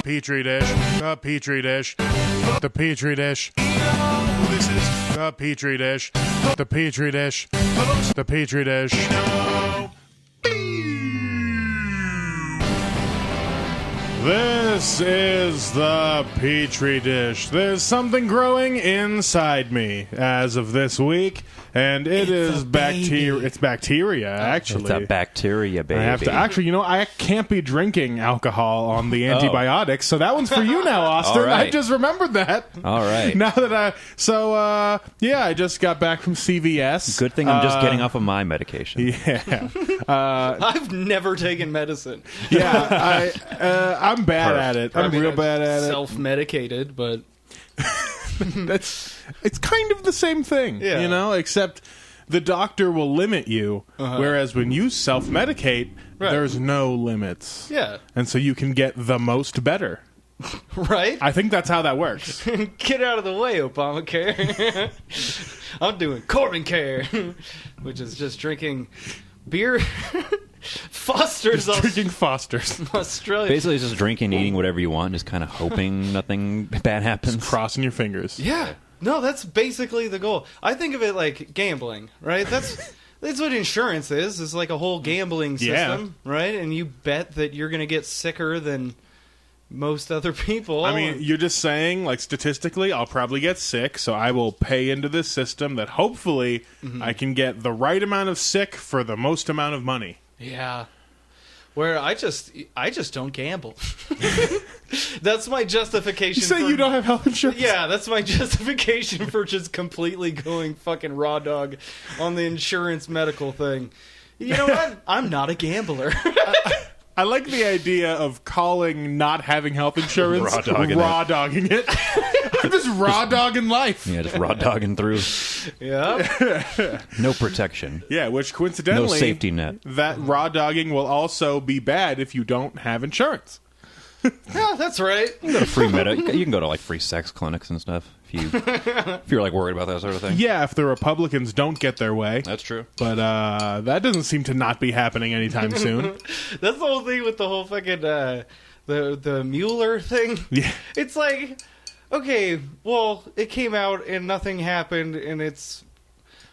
Petri dish, the Petri dish, the Petri dish. This is The Petri dish, the Petri dish, the Petri dish. This is the Petri dish. There's something growing inside me as of this week, and it is bacteria. It's bacteria, actually. It's a bacteria, baby. I have to actually, I can't be drinking alcohol on the antibiotics, so that one's for you now, Austin. All right. I just remembered that. All right. Now that I just got back from CVS. Good thing I'm just getting off of my medication. Yeah, I've never taken medicine. yeah. I'm bad at it. I'm real bad at it. Self-medicated, but It's kind of the same thing, Yeah. except the doctor will limit you, whereas when you self-medicate, there's no limits. yeah, And so you can get the most better. right? I think that's how that works. Get out of the way, Obamacare. I'm doing Corbin Care, which is just drinking beer. Foster's Drinking Foster's. Australia. Basically, it's just drinking, eating whatever you want, just kind of hoping nothing bad happens. Crossing your fingers. Yeah. No, that's basically the goal. I think of it like gambling, right? That's what insurance is. It's like a whole gambling system, right? And you bet that you're going to get sicker than most other people. I mean, you're just saying, like, statistically, I'll probably get sick, so I will pay into this system that hopefully I can get the right amount of sick for the most amount of money. yeah. Where I just don't gamble. That's my justification. You say for, you don't have health insurance? Yeah, that's my justification for just completely going fucking raw dog on the insurance medical thing. You know what? I'm not a gambler. I like the idea of calling not having health insurance Raw dogging it. I'm just raw dogging life. Yeah, just raw dogging through. Yeah. No protection. Yeah, which coincidentally, No safety net. that raw dogging will also be bad if you don't have insurance. Yeah, that's right. You can go to free you can go to like free sex clinics and stuff if you're like worried about that sort of thing. Yeah, if the Republicans don't get their way. That's true. But that doesn't seem to not be happening anytime soon. That's the whole thing with the whole fucking the Mueller thing. Yeah. It's like, okay, well, it came out and nothing happened, and it's,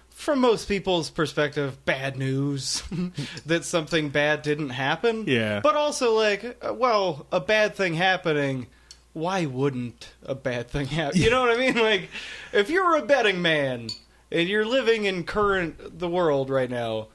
from most people's perspective, bad news that something bad didn't happen. Yeah. But also, like, well, a bad thing happening, why wouldn't a bad thing happen? You know what I mean? Like, if you're a betting man and you're living in the world right now,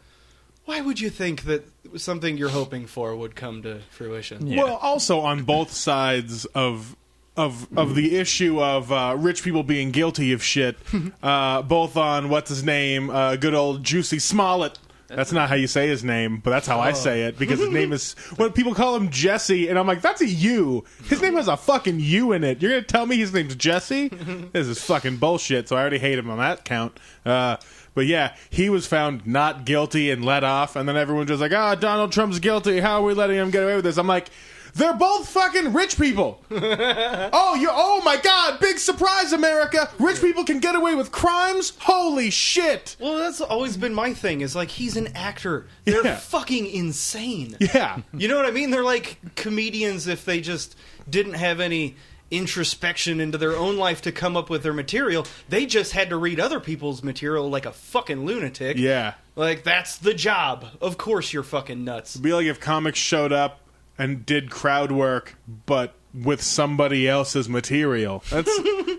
why would you think that something you're hoping for would come to fruition? Yeah. Well, also on both sides of the issue of rich people being guilty of shit, both on what's his name, good old Juicy Smollett. That's not how you say his name, but that's how I say it, because his name is, when people call him Jesse, and I'm like, that's a U. His name has a fucking U in it. You're going to tell me his name's Jesse? This is fucking bullshit, so I already hate him on that count. But yeah, he was found not guilty and let off, and then everyone's just like, Donald Trump's guilty. How are we letting him get away with this? I'm like, they're both fucking rich people. Oh my God, big surprise, America. Rich people can get away with crimes? Holy shit. Well, that's always been my thing, is like, he's an actor. They're Yeah. fucking insane. Yeah. You know what I mean? They're like comedians if they just didn't have any introspection into their own life to come up with their material. They just had to read other people's material like a fucking lunatic. Yeah. Like, that's the job. Of course you're fucking nuts. It'd be like if comics showed up and did crowd work, but with somebody else's material. That's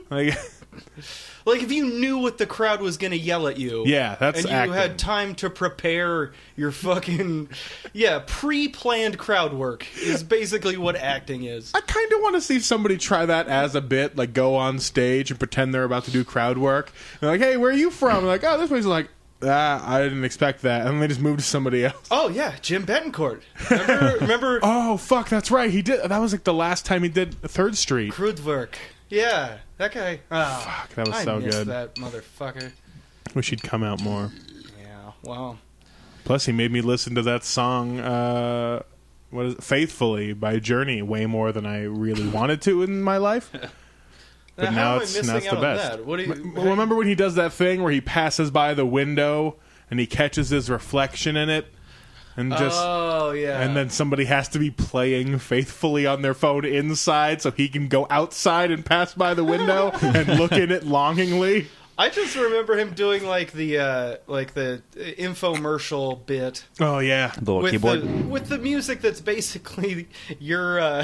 like, Like, if you knew what the crowd was going to yell at you. Yeah, that's and you acting. had time to prepare your fucking... Yeah, pre-planned crowd work is basically what acting is. I kind of want to see somebody try that as a bit, like go on stage and pretend they're about to do crowd work. They're like, hey, where are you from? Like, oh, this place is like, I didn't expect that. And then they just moved to somebody else. Oh, yeah, Jim Betancourt. Remember Oh, fuck, that's right. He did. That was like the last time he did 3rd Street. Crude work. Yeah, that guy. Fuck, that was so I missed good. that motherfucker. Wish he'd come out more. Yeah, well... Plus, he made me listen to that song, what is it? Faithfully by Journey, way more than I really wanted to in my life. But now it's the best. What do you, Remember when he does that thing where he passes by the window and he catches his reflection in it? and just Oh yeah. and then somebody has to be playing faithfully on their phone inside so he can go outside and pass by the window and look in it longingly. I just remember him doing like the infomercial bit Oh yeah. The little with keyboard. with the music that's basically your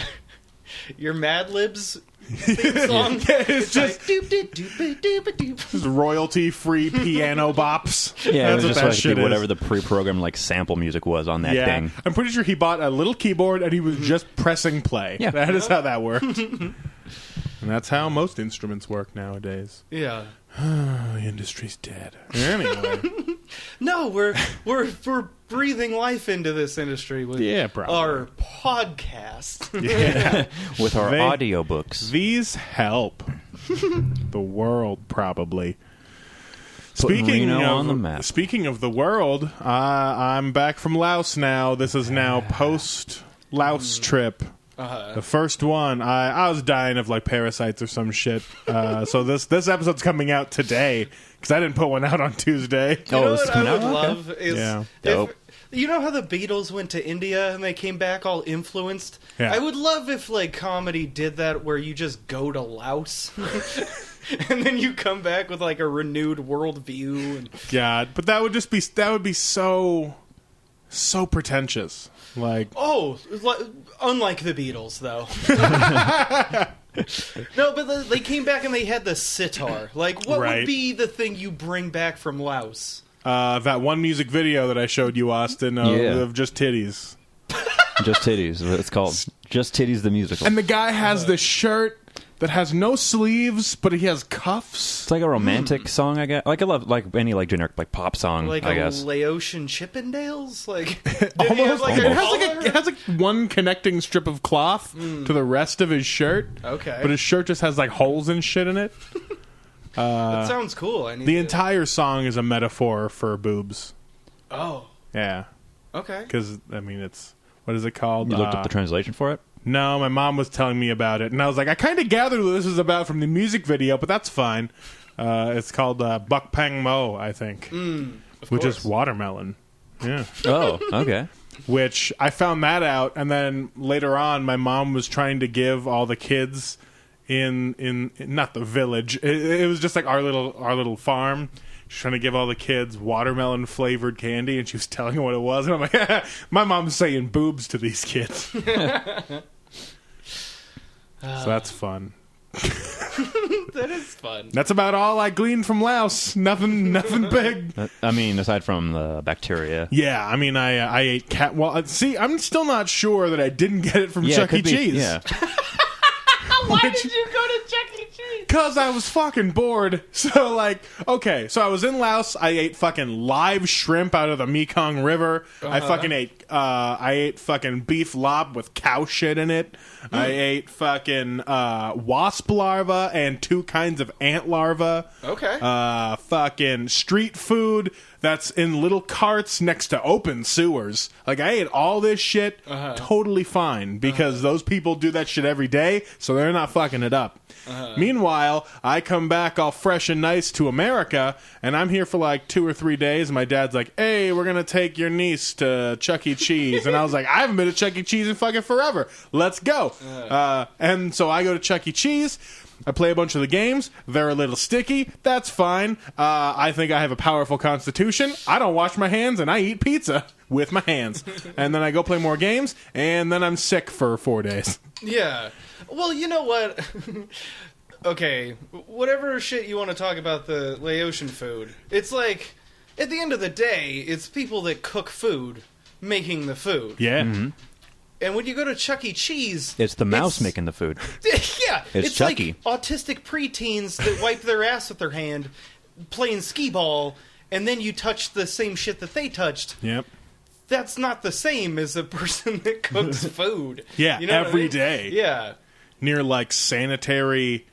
Mad Libs theme song. Yeah, it's just like, doop, doop, doop, doop, doop, doop. royalty-free piano bops. Yeah, it That's was what just that like shit whatever is. the pre-programmed like sample music was on that Yeah, thing. I'm pretty sure he bought a little keyboard and he was just pressing play. Yeah. That is how that worked. And that's how most instruments work nowadays. Yeah. Oh, the industry's dead. Anyway. No, we're breathing life into this industry with Yeah, probably. our podcast. Yeah. With our They- audiobooks. These help the world, probably. Putting Reno on the map. Speaking of the world, I'm back from Laos now. This is now post-Laos trip. The first one, I was dying of like parasites or some shit. So this episode's coming out today because I didn't put one out on Tuesday. You know this is what I coming would out? Okay. love is Yeah. Dope. if you know how the Beatles went to India and they came back all influenced. Yeah. I would love if like comedy did that, where you just go to Laos and then you come back with like a renewed worldview. And God, but that would be so pretentious. Like, unlike the Beatles, though. No, but they came back and they had the sitar. Like, what Right. would be the thing you bring back from Laos? that one music video that I showed you, Austin, Yeah. of just titties. Just Titties. It's called Just Titties the Musical. And the guy has this shirt that has no sleeves, but he has cuffs. It's like a romantic song, I guess. Like I love like any like generic like pop song, Like I a guess. Laotian Chippendales? Like, did he Almost, have like it a has collar? it has like one connecting strip of cloth to the rest of his shirt. Okay. But his shirt just has like holes and shit in it. That sounds cool. I need The to- entire song is a metaphor for boobs. Oh, Yeah. okay. Because, I mean, it's... What is it called? You looked up the translation for it? No, my mom was telling me about it, and I was like, I kind of gathered what this is about from the music video, but that's fine. It's called Buk Pang Mo, I think, which is course. watermelon. Yeah. Oh, okay. Which I found that out, and then later on, my mom was trying to give all the kids in not the village. It was just like our little farm. She's trying to give all the kids watermelon flavored candy, and she was telling them what it was, and I'm like, my mom's saying boobs to these kids. So that's fun. That is fun. That's about all I gleaned from Laos. Nothing big. I mean, aside from the bacteria. Yeah, I mean, I ate cat. Well, see, I'm still not sure that I didn't get it from Yeah, Chuck it E. could be- Cheese. Yeah. Why did you go to Chuck E. Cheese? Because I was fucking bored. So, like, okay, so I was in Laos. I ate fucking live shrimp out of the Mekong River. I ate fucking beef lob with cow shit in it. I ate fucking wasp larva and 2 kinds of ant larva. Okay. Fucking street food that's in little carts next to open sewers. Like, I ate all this shit totally fine because those people do that shit every day, so they're not fucking it up. Meanwhile, I come back all fresh and nice to America, and I'm here for like 2 or 3 days. My dad's like, hey, we're going to take your niece to Chuck E. Cheese. And I was like, I haven't been to Chuck E. Cheese in fucking forever. Let's go. And so I go to Chuck E. Cheese. I play a bunch of the games. They're a little sticky. That's fine. I think I have a powerful constitution. I don't wash my hands, and I eat pizza with my hands. And then I go play more games, and then I'm sick for 4 days. Yeah. Well, you know what? Okay, whatever shit you want to talk about the Laotian food, it's like, at the end of the day, it's people that cook food making the food. Yeah. And when you go to Chuck E. Cheese... It's the mouse making the food. Yeah, It's Chucky. like autistic preteens that wipe their ass with their hand, playing skee-ball, and then you touch the same shit that they touched. Yep. That's not the same as a person that cooks food. Yeah, you know what I every mean? day. Yeah. Near like sanitary,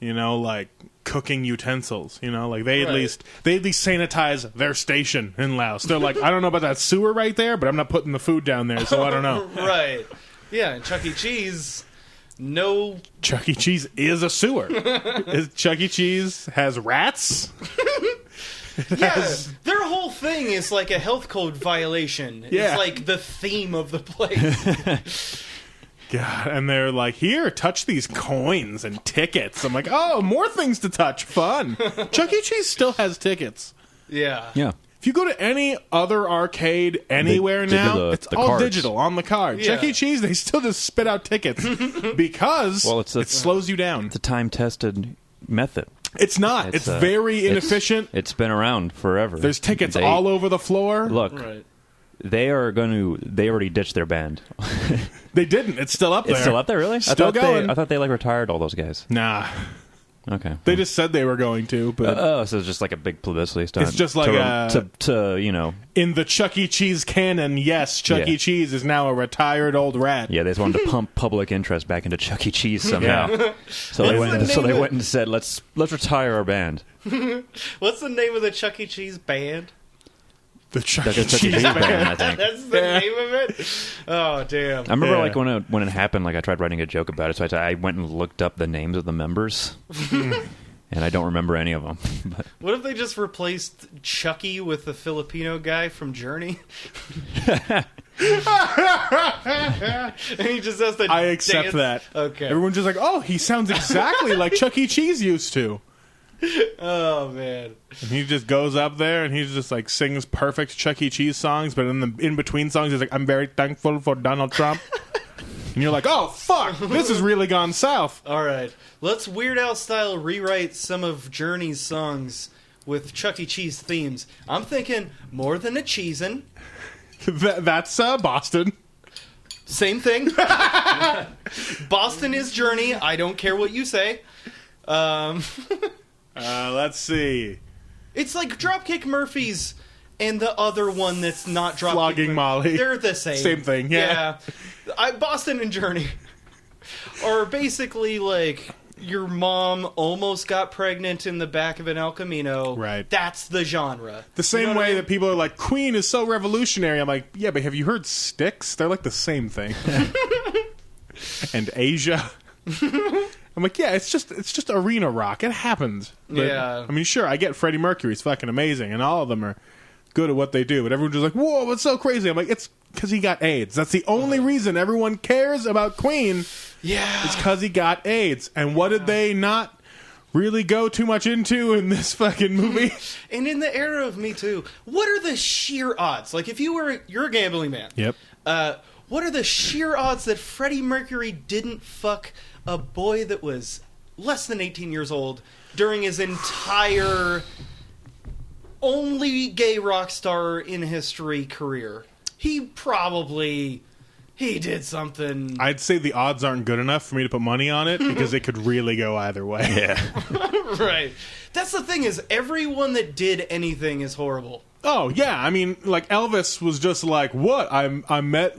like cooking utensils. Like they at Right. least sanitize their station in Laos. They're like, I don't know about that sewer right there, but I'm not putting the food down there, so I don't know. Right. Yeah, and Chuck E. Cheese, no... Chuck E. Cheese is a sewer. Chuck E. Cheese has rats. Yes, their whole thing is like a health code violation. Yeah. It's like the theme of the place. God, and they're like, here, touch these coins and tickets. I'm like, oh, more things to touch. Fun. Chuck E. Cheese still has tickets. Yeah. Yeah. If you go to any other arcade anywhere they do now, the it's all cards. digital on the card. Yeah. Chuck E. Cheese, they still just spit out tickets because it slows you down. It's a time-tested method. It's not. It's It's, very inefficient. It's been around forever. There's tickets all over the floor. Look, Right. they already ditched their band. They didn't. It's still up there. It's still up there, really? Still going. I thought they like retired all those guys. Nah. Okay. They just said they were going to, but So it's just like a big publicity stunt. It's just like to in the Chuck E. Cheese canon, yes, Chuck Yeah. E. Cheese is now a retired old rat. yeah, they just wanted to pump public interest back into Chuck E. Cheese somehow. Yeah. So they What's went. the So name they of- went and said, "Let's retire our band." What's the name of the Chuck E. Cheese band? The Chuck That's E. a Chuck E. Cheese Cheese band. band, I think. That's the name of it? Oh, damn. I remember Yeah. when it happened, like I tried writing a joke about it, so I went and looked up the names of the members, and I don't remember any of them. But What if they just replaced Chucky with the Filipino guy from Journey? And he just has to I accept dance. that. Okay. Everyone's just like, oh, he sounds exactly like Chuck E. Cheese used to. Oh, man. And he just goes up there and he's just like sings perfect Chuck E. Cheese songs, but in between songs he's like, I'm very thankful for Donald Trump. And you're like, oh fuck, this has really gone south. All right. Let's Weird Al style rewrite some of Journey's songs with Chuck E. Cheese themes. I'm thinking More Than a Cheesin'. That's Boston. Same thing. Boston is Journey. I don't care what you say. Let's see. It's like Dropkick Murphys and the other one that's not Dropkick Flogging Mur- Molly. They're the same. Same thing, yeah. Boston and Journey are basically like your mom almost got pregnant in the back of an El Camino. Right. That's the genre. The same You know what way I mean? that people are like, Queen is so revolutionary. I'm like, yeah, but have you heard Styx? They're like the same thing. And Asia. I'm like, yeah, it's just arena rock. It happens. But, Yeah. I mean, sure, I get Freddie Mercury's fucking amazing, and all of them are good at what they do. But everyone's just like, whoa, what's so crazy? I'm like, it's because he got AIDS. That's the only reason everyone cares about Queen. Yeah. It's because he got AIDS. And what did they not really go too much into in this fucking movie? And in the era of Me Too, what are the sheer odds? Like, if you're a gambling man. Yep. What are the sheer odds that Freddie Mercury didn't fuck a boy that was less than 18 years old during his entire only gay rock star in history career? He did something. I'd say the odds aren't good enough for me to put money on it because it could really go either way. yeah, Right. That's the thing, is everyone that did anything is horrible. Oh yeah, I mean, like Elvis was just like, what? I met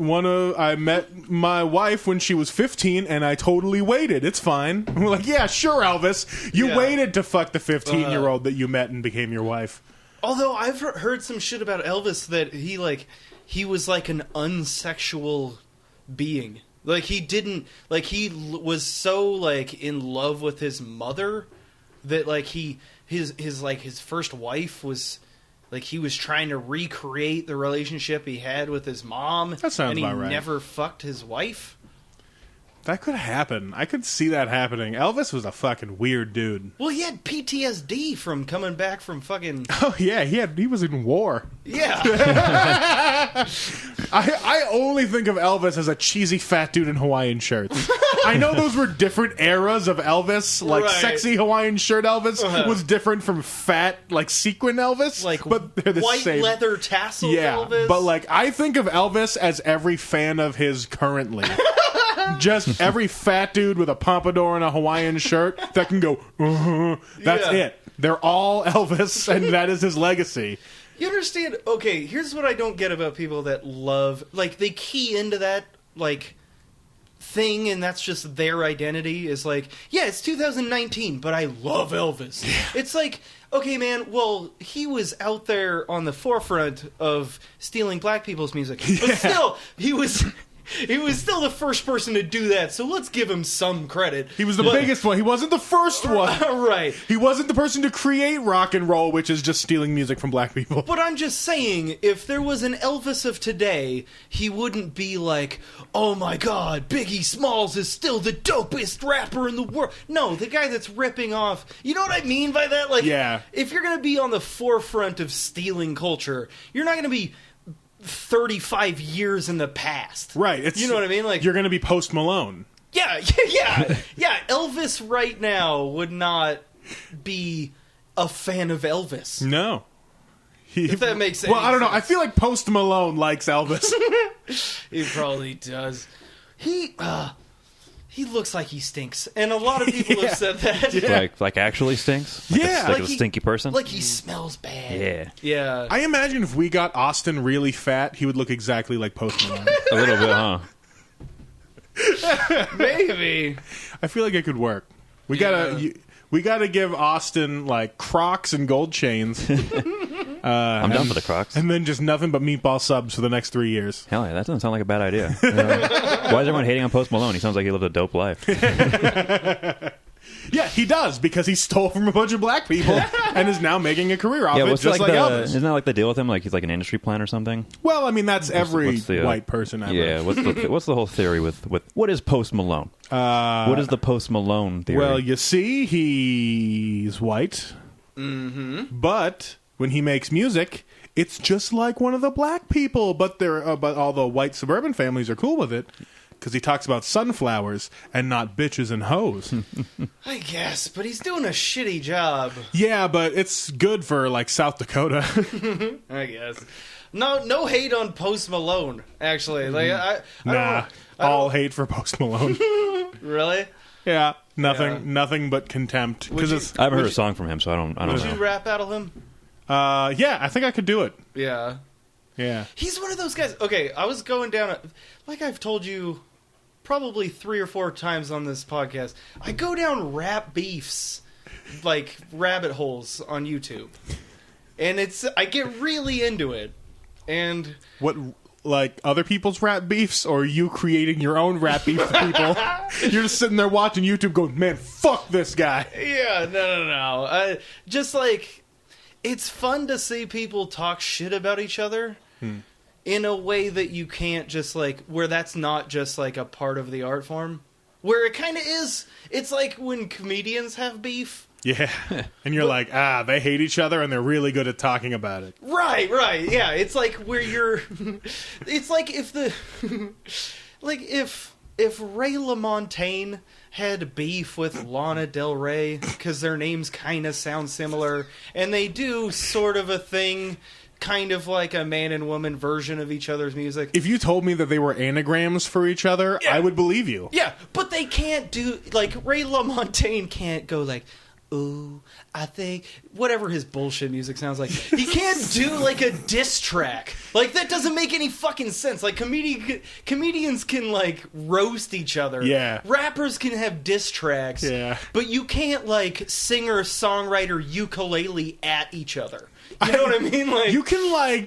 my wife when she was 15, and I totally waited. It's fine. And we're like, yeah, sure, Elvis, you Yeah. waited to fuck the 15-year-old that you met and became your wife. Although I've heard some shit about Elvis that he was like an unsexual being. Like he didn't was so like in love with his mother that like his first wife was like he was trying to recreate the relationship he had with his mom. That sounds and he about right. never fucked his wife. That could happen. I could see that happening. Elvis was a fucking weird dude. Well, he had PTSD from coming back from fucking Oh yeah, he was in war. yeah. I only think of Elvis as a cheesy fat dude in Hawaiian shirts. I know those were different eras of Elvis. Like Right. sexy Hawaiian shirt Elvis was different from fat like sequin Elvis. Like but they're the white same. leather tassel Yeah, Elvis. but like I think of Elvis as every fan of his currently. Just every fat dude with a pompadour and a Hawaiian shirt that can go. That's Yeah. it. They're all Elvis, and that is his legacy. You understand? Okay, here's what I don't get about people that love, like, they key into that, like, thing, and that's just their identity, is like, yeah, it's 2019, but I love Elvis. It's like, okay, man, well, he was out there on the forefront of stealing black people's music. But still, he was He was still the first person to do that, so let's give him some credit. He was the biggest one. He wasn't the first one. Right. He wasn't the person to create rock and roll, which is just stealing music from black people. But I'm just saying, if there was an Elvis of today, he wouldn't be like, oh my god, Biggie Smalls is still the dopest rapper in the world. No, the guy that's ripping off... You know what I mean by that? Like, Yeah. if you're going to be on the forefront of stealing culture, you're not going to be 35 years in the past. Right. You know what I mean? Like, you're going to be Post Malone. yeah. Elvis right now would not be a fan of Elvis. No. If that makes Well, any I don't know. sense. I feel like Post Malone likes Elvis. He probably does. He looks like he stinks, and a lot of people have said that. Like actually stinks. Yeah. Like Like a he- stinky person. Like he smells bad. Yeah, Yeah. I imagine if we got Austin really fat, he would look exactly like Post Malone. a little bit, huh? Maybe. I feel like it could work. We Yeah. gotta give Austin like Crocs and gold chains, I'm down for the Crocs. and then just nothing but meatball subs for the next 3 years. Hell yeah, that doesn't sound like a bad idea. Why is everyone hating on Post Malone? He sounds like he lived a dope life. Yeah, he does because he stole from a bunch of black people and is now making a career off Yeah, it, what's just like Elvis. isn't that like the deal with him? Like he's like an industry plant or something? Well, I mean that's every what's the, white person ever. Yeah, what's the whole theory with what is Post Malone? What is the Post Malone theory? Well, you see, he's white, but when he makes music, it's just like one of the black people. But but all the white suburban families are cool with it because he talks about sunflowers and not bitches and hoes. I guess, but he's doing a shitty job. Yeah, but it's good for like South Dakota. I guess. No hate on Post Malone, actually. Like I Nah, all hate for Post Malone. really? Yeah, nothing, Yeah. nothing but contempt. Would Because you- it's I haven't heard a song from him, so I don't Would know. you rap out of him? yeah, I think I could do it. Yeah. Yeah. He's one of those guys. Okay, I was going down, like I've told you probably 3 or 4 times on this podcast, I go down rap beefs, like rabbit holes on YouTube. And I get really into it. And What, like other people's rap beefs, or you creating your own rap beef with people? You're just sitting there watching YouTube, going, "Man, fuck this guy." yeah, no. Just like, it's fun to see people talk shit about each other. In a way that you can't just like, where that's not just like a part of the art form. Where it kind of is. It's like when comedians have beef. Yeah, and you're like, they hate each other, and they're really good at talking about it. Right, yeah. It's like where you're... it's like if the... like if Ray LaMontagne had beef with Lana Del Rey, because their names kind of sound similar, and they do sort of a thing... kind of like a man and woman version of each other's music. If you told me that they were anagrams for each other, Yeah. I would believe you. Yeah, but they can't do... Like, Ray LaMontagne can't go like... Ooh, I think... Whatever his bullshit music sounds like. He can't do, like, a diss track. Like, that doesn't make any fucking sense. Like, comedians can, like, roast each other. Yeah. Rappers can have diss tracks. Yeah. But you can't, like, singer-songwriter ukulele at each other. You know what I mean? Like, You can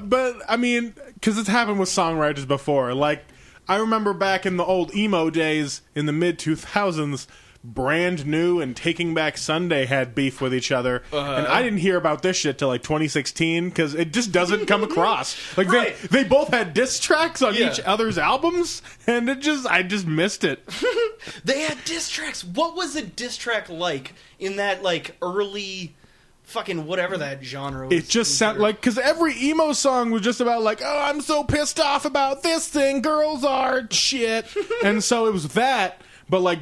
but I mean, because it's happened with songwriters before. Like, I remember back in the old emo days in the mid 2000s, Brand New and Taking Back Sunday had beef with each other, and I didn't hear about this shit till like 2016 because it just doesn't come across. Like Right. they both had diss tracks on Yeah. each other's albums, and I just missed it. they had diss tracks. What was a diss track like in that, like, early... fucking whatever that genre was. It just sounded like, because every emo song was just about like, oh, I'm so pissed off about this thing, girls are shit. And so it was that, but like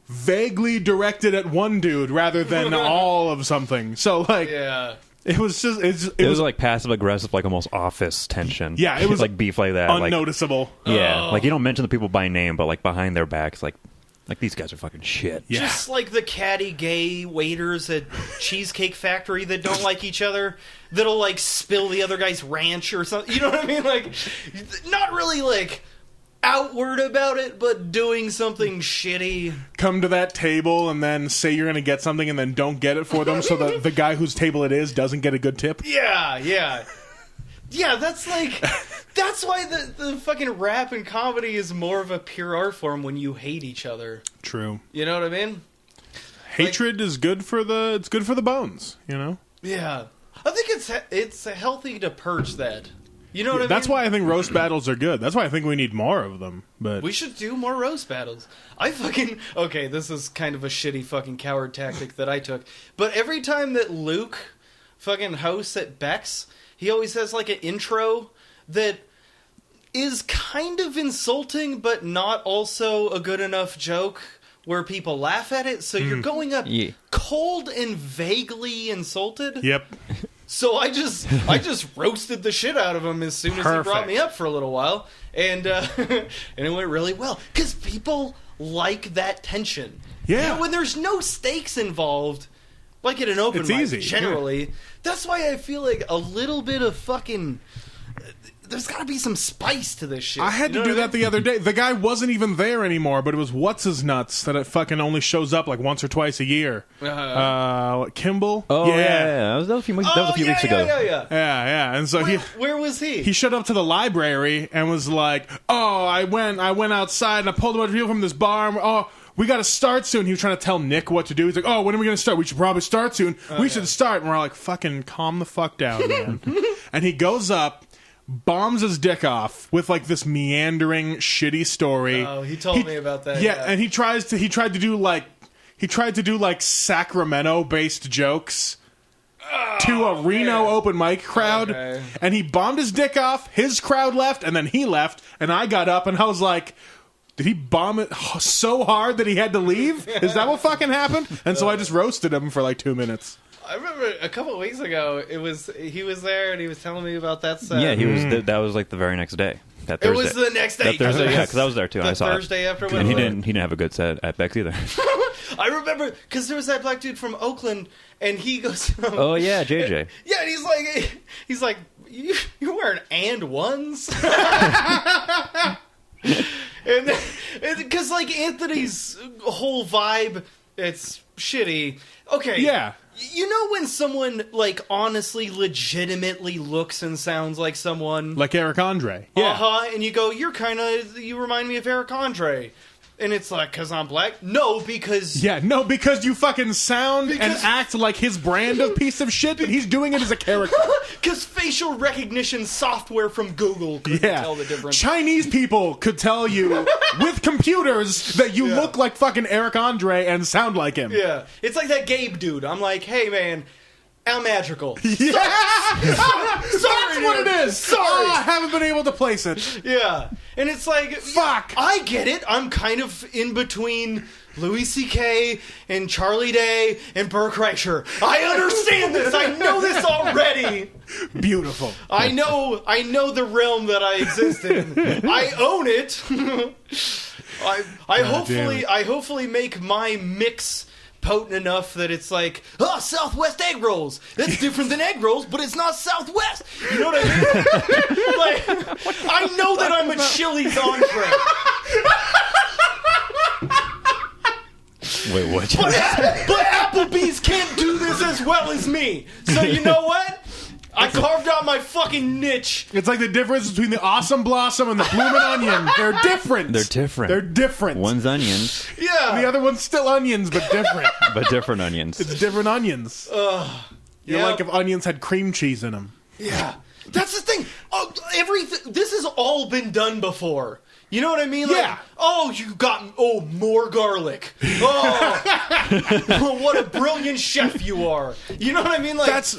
vaguely directed at one dude rather than all of something. So like, Yeah. it was just, It was like passive aggressive, like almost office tension. Yeah, it was like beef like that. unnoticeable. Yeah, like you don't mention the people by name, but like behind their backs, like these guys are fucking shit. Yeah. Just like the catty gay waiters at Cheesecake Factory that don't like each other, that'll like spill the other guy's ranch or something. You know what I mean? Like, not really like outward about it, but doing something shitty. Come to that table and then say you're going to get something and then don't get it for them so that the guy whose table it is doesn't get a good tip. Yeah. Yeah, that's like... That's why the fucking rap and comedy is more of a pure art form when you hate each other. True. You know what I mean? Hatred is good for the bones, you know? Yeah. I think it's healthy to purge that. You know what I mean? That's why I think roast battles are good. That's why I think we need more of them. But We should do more roast battles. Okay, this is kind of a shitty fucking coward tactic that I took. But every time that Luke fucking hosts at Beck's, he always has like an intro that is kind of insulting, but not also a good enough joke where people laugh at it. So you're going up cold and vaguely insulted. Yep. So I just roasted the shit out of him as soon as he brought me up for a little while, and and it went really well because people like that tension. Yeah. You know, when there's no stakes involved, like at an open It's mic, easy, generally. That's why I feel like a little bit of fucking. There's got to be some spice to this shit. I had to do that the other day. The guy wasn't even there anymore, but it was What's-His-Nuts that it fucking only shows up like once or twice a year. Kimball? Oh, yeah. That was a few weeks ago. Yeah. And so where was he? he showed up to the library and was like, "Oh, I went outside and I pulled a bunch of people from this bar. And, oh, we got to start soon." He was trying to tell Nick what to do. He's like, "Oh, when are we going to start? We should probably start soon. We should start." And we're like, "Fucking calm the fuck down, man." And he goes up, bombs his dick off with like this meandering shitty story. Oh, he told me about that. Yeah, and he tried to do like Sacramento based jokes to a Reno open mic crowd, and he bombed his dick off. His crowd left, and then he left, and I got up and I was like, did he bomb it so hard that he had to leave? Is that what fucking happened? And so I just roasted him for like 2 minutes. I remember a couple of weeks ago, he was there and he was telling me about that set. Yeah, he was. That was like the very next day. That It Thursday. was the next day. That Thursday, yeah, because I was there too. The I saw Thursday it. after And he we didn't have a good set at Beck's either. I remember because there was that black dude from Oakland, and he goes, Oh yeah, JJ. yeah, and he's like, you're wearing and ones, and because like Anthony's whole vibe, it's shitty. Okay, Yeah. You know when someone like honestly, legitimately looks and sounds like someone, Like Eric Andre. Yeah. and you go, you remind me of Eric Andre. And it's like, because I'm black? No, because... Yeah, no, because you fucking sound and act like his brand of piece of shit, but he's doing it as a character. Because facial recognition software from Google couldn't tell the difference. Chinese people could tell you with computers that you look like fucking Eric Andre and sound like him. Yeah. It's like that Gabe dude. I'm like, hey, man, I'm magical. Yeah! That's what it is! Sorry. Oh, I haven't been able to place it. Yeah. And it's like... Fuck! I get it. I'm kind of in between Louis C.K. and Charlie Day and Burt Kreischer. I understand this. I know this already. Beautiful. I know the realm that I exist in. I own it. I hopefully make my mix potent enough that it's like, Southwest egg rolls. That's different than egg rolls, but it's not Southwest. You know what I mean? Like, I know that I'm a Chili's entree. Wait, what? But Applebee's can't do this as well as me. So you know what? I carved out my fucking niche. It's like the difference between the Awesome Blossom and the Bloomin' Onion. They're different. They're different. One's onions, Yeah. The other one's still onions, but different. but different onions. It's different onions. You're like if onions had cream cheese in them. Yeah. That's the thing. Oh, this has all been done before. You know what I mean? Like, Yeah. You got more garlic. Oh, what a brilliant chef you are. You know what I mean? Like That's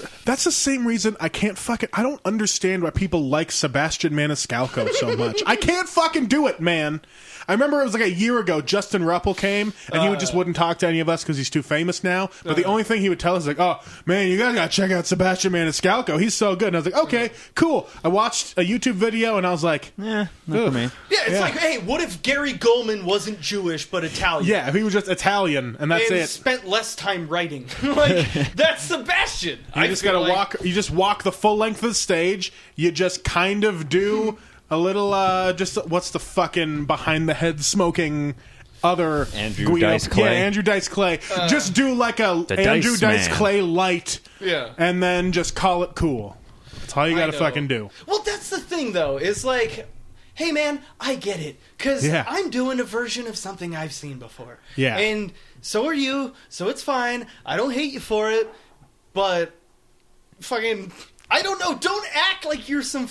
the same reason I don't understand why people like Sebastian Maniscalco so much. I can't fucking do it, man. I remember it was like a year ago, Justin Ruppel came, and he just wouldn't talk to any of us because he's too famous now. But the only thing he would tell us is like, oh, man, you guys gotta check out Sebastian Maniscalco. He's so good. And I was like, okay, cool. I watched a YouTube video, and I was like, Not for me. Yeah, it's like, hey, what if Gary Goldman wasn't Jewish but Italian? yeah, if he was just Italian, and that's and it. spent less time writing. Like, that's Sebastian. You just gotta walk. You just walk the full length of the stage. You just kind of do a little. Just what's the fucking behind the head smoking other Andrew Dice Clay. Yeah, Andrew Dice Clay. Just do like a The Andrew Dice Dice Man. Clay light. Yeah. And then just call it cool. That's all you I gotta know. fucking do. Well, that's the thing, though. Is like, hey, man, I get it. Because Yeah. I'm doing a version of something I've seen before. Yeah. And so are you, so it's fine. I don't hate you for it. But, fucking, I don't know. Don't act like you're some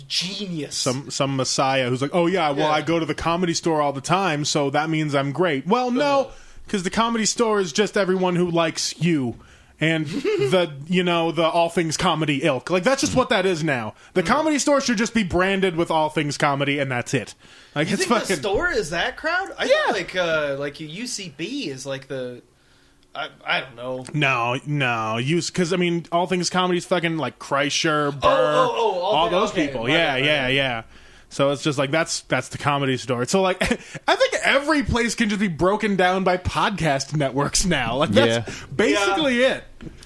genius. Some messiah who's like, oh yeah, well Yeah. I go to the Comedy Store all the time, so that means I'm great. Well, no, because the Comedy Store is just everyone who likes you and the all things comedy ilk. Like that's just what that is now. The Comedy Store should just be branded with all things comedy, and that's it. Like You it's think fucking the store is that crowd? I Yeah. feel like UCB is like the... I don't know. no, because I mean, all things comedy is fucking like Kreischer, Burr, all those okay, people. right, Yeah, right, yeah, right. yeah. So it's just like that's the Comedy Store. So like, I think every place can just be broken down by podcast networks now. Like that's Yeah. basically it.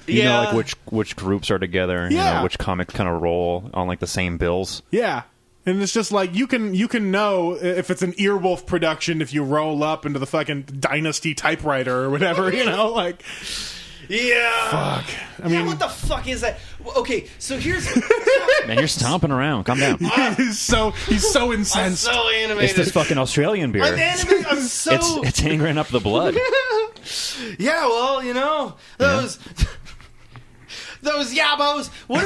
You Yeah. know, like which groups are together. Yeah. You know, which comics kind of roll on like the same bills. Yeah. And it's just like you can know if it's an Earwolf production if you roll up into the fucking Dynasty typewriter or whatever, like Yeah. fuck. I Yeah, mean, what the fuck is that? Well, okay, so here's... Man, you're stomping around. Calm down. he's so I'm incensed. so animated. It's this fucking Australian beer. I'm animated. I'm so... It's angering up the blood. Yeah, well, those... Those yabos. What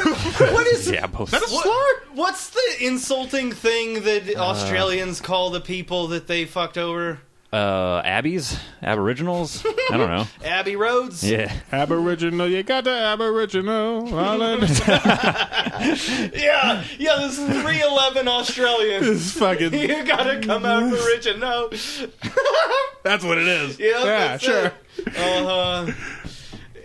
is... Yabos. That a slur? What's the insulting thing that Australians call the people that they fucked over? Abbeys? Aboriginals? I don't know. Abbey Roads? Yeah. Aboriginal, you got the Aboriginal. Yeah, this is 311 Australians. This fucking. You gotta come out original. That's what it is. Yeah, yeah, that's sure. it.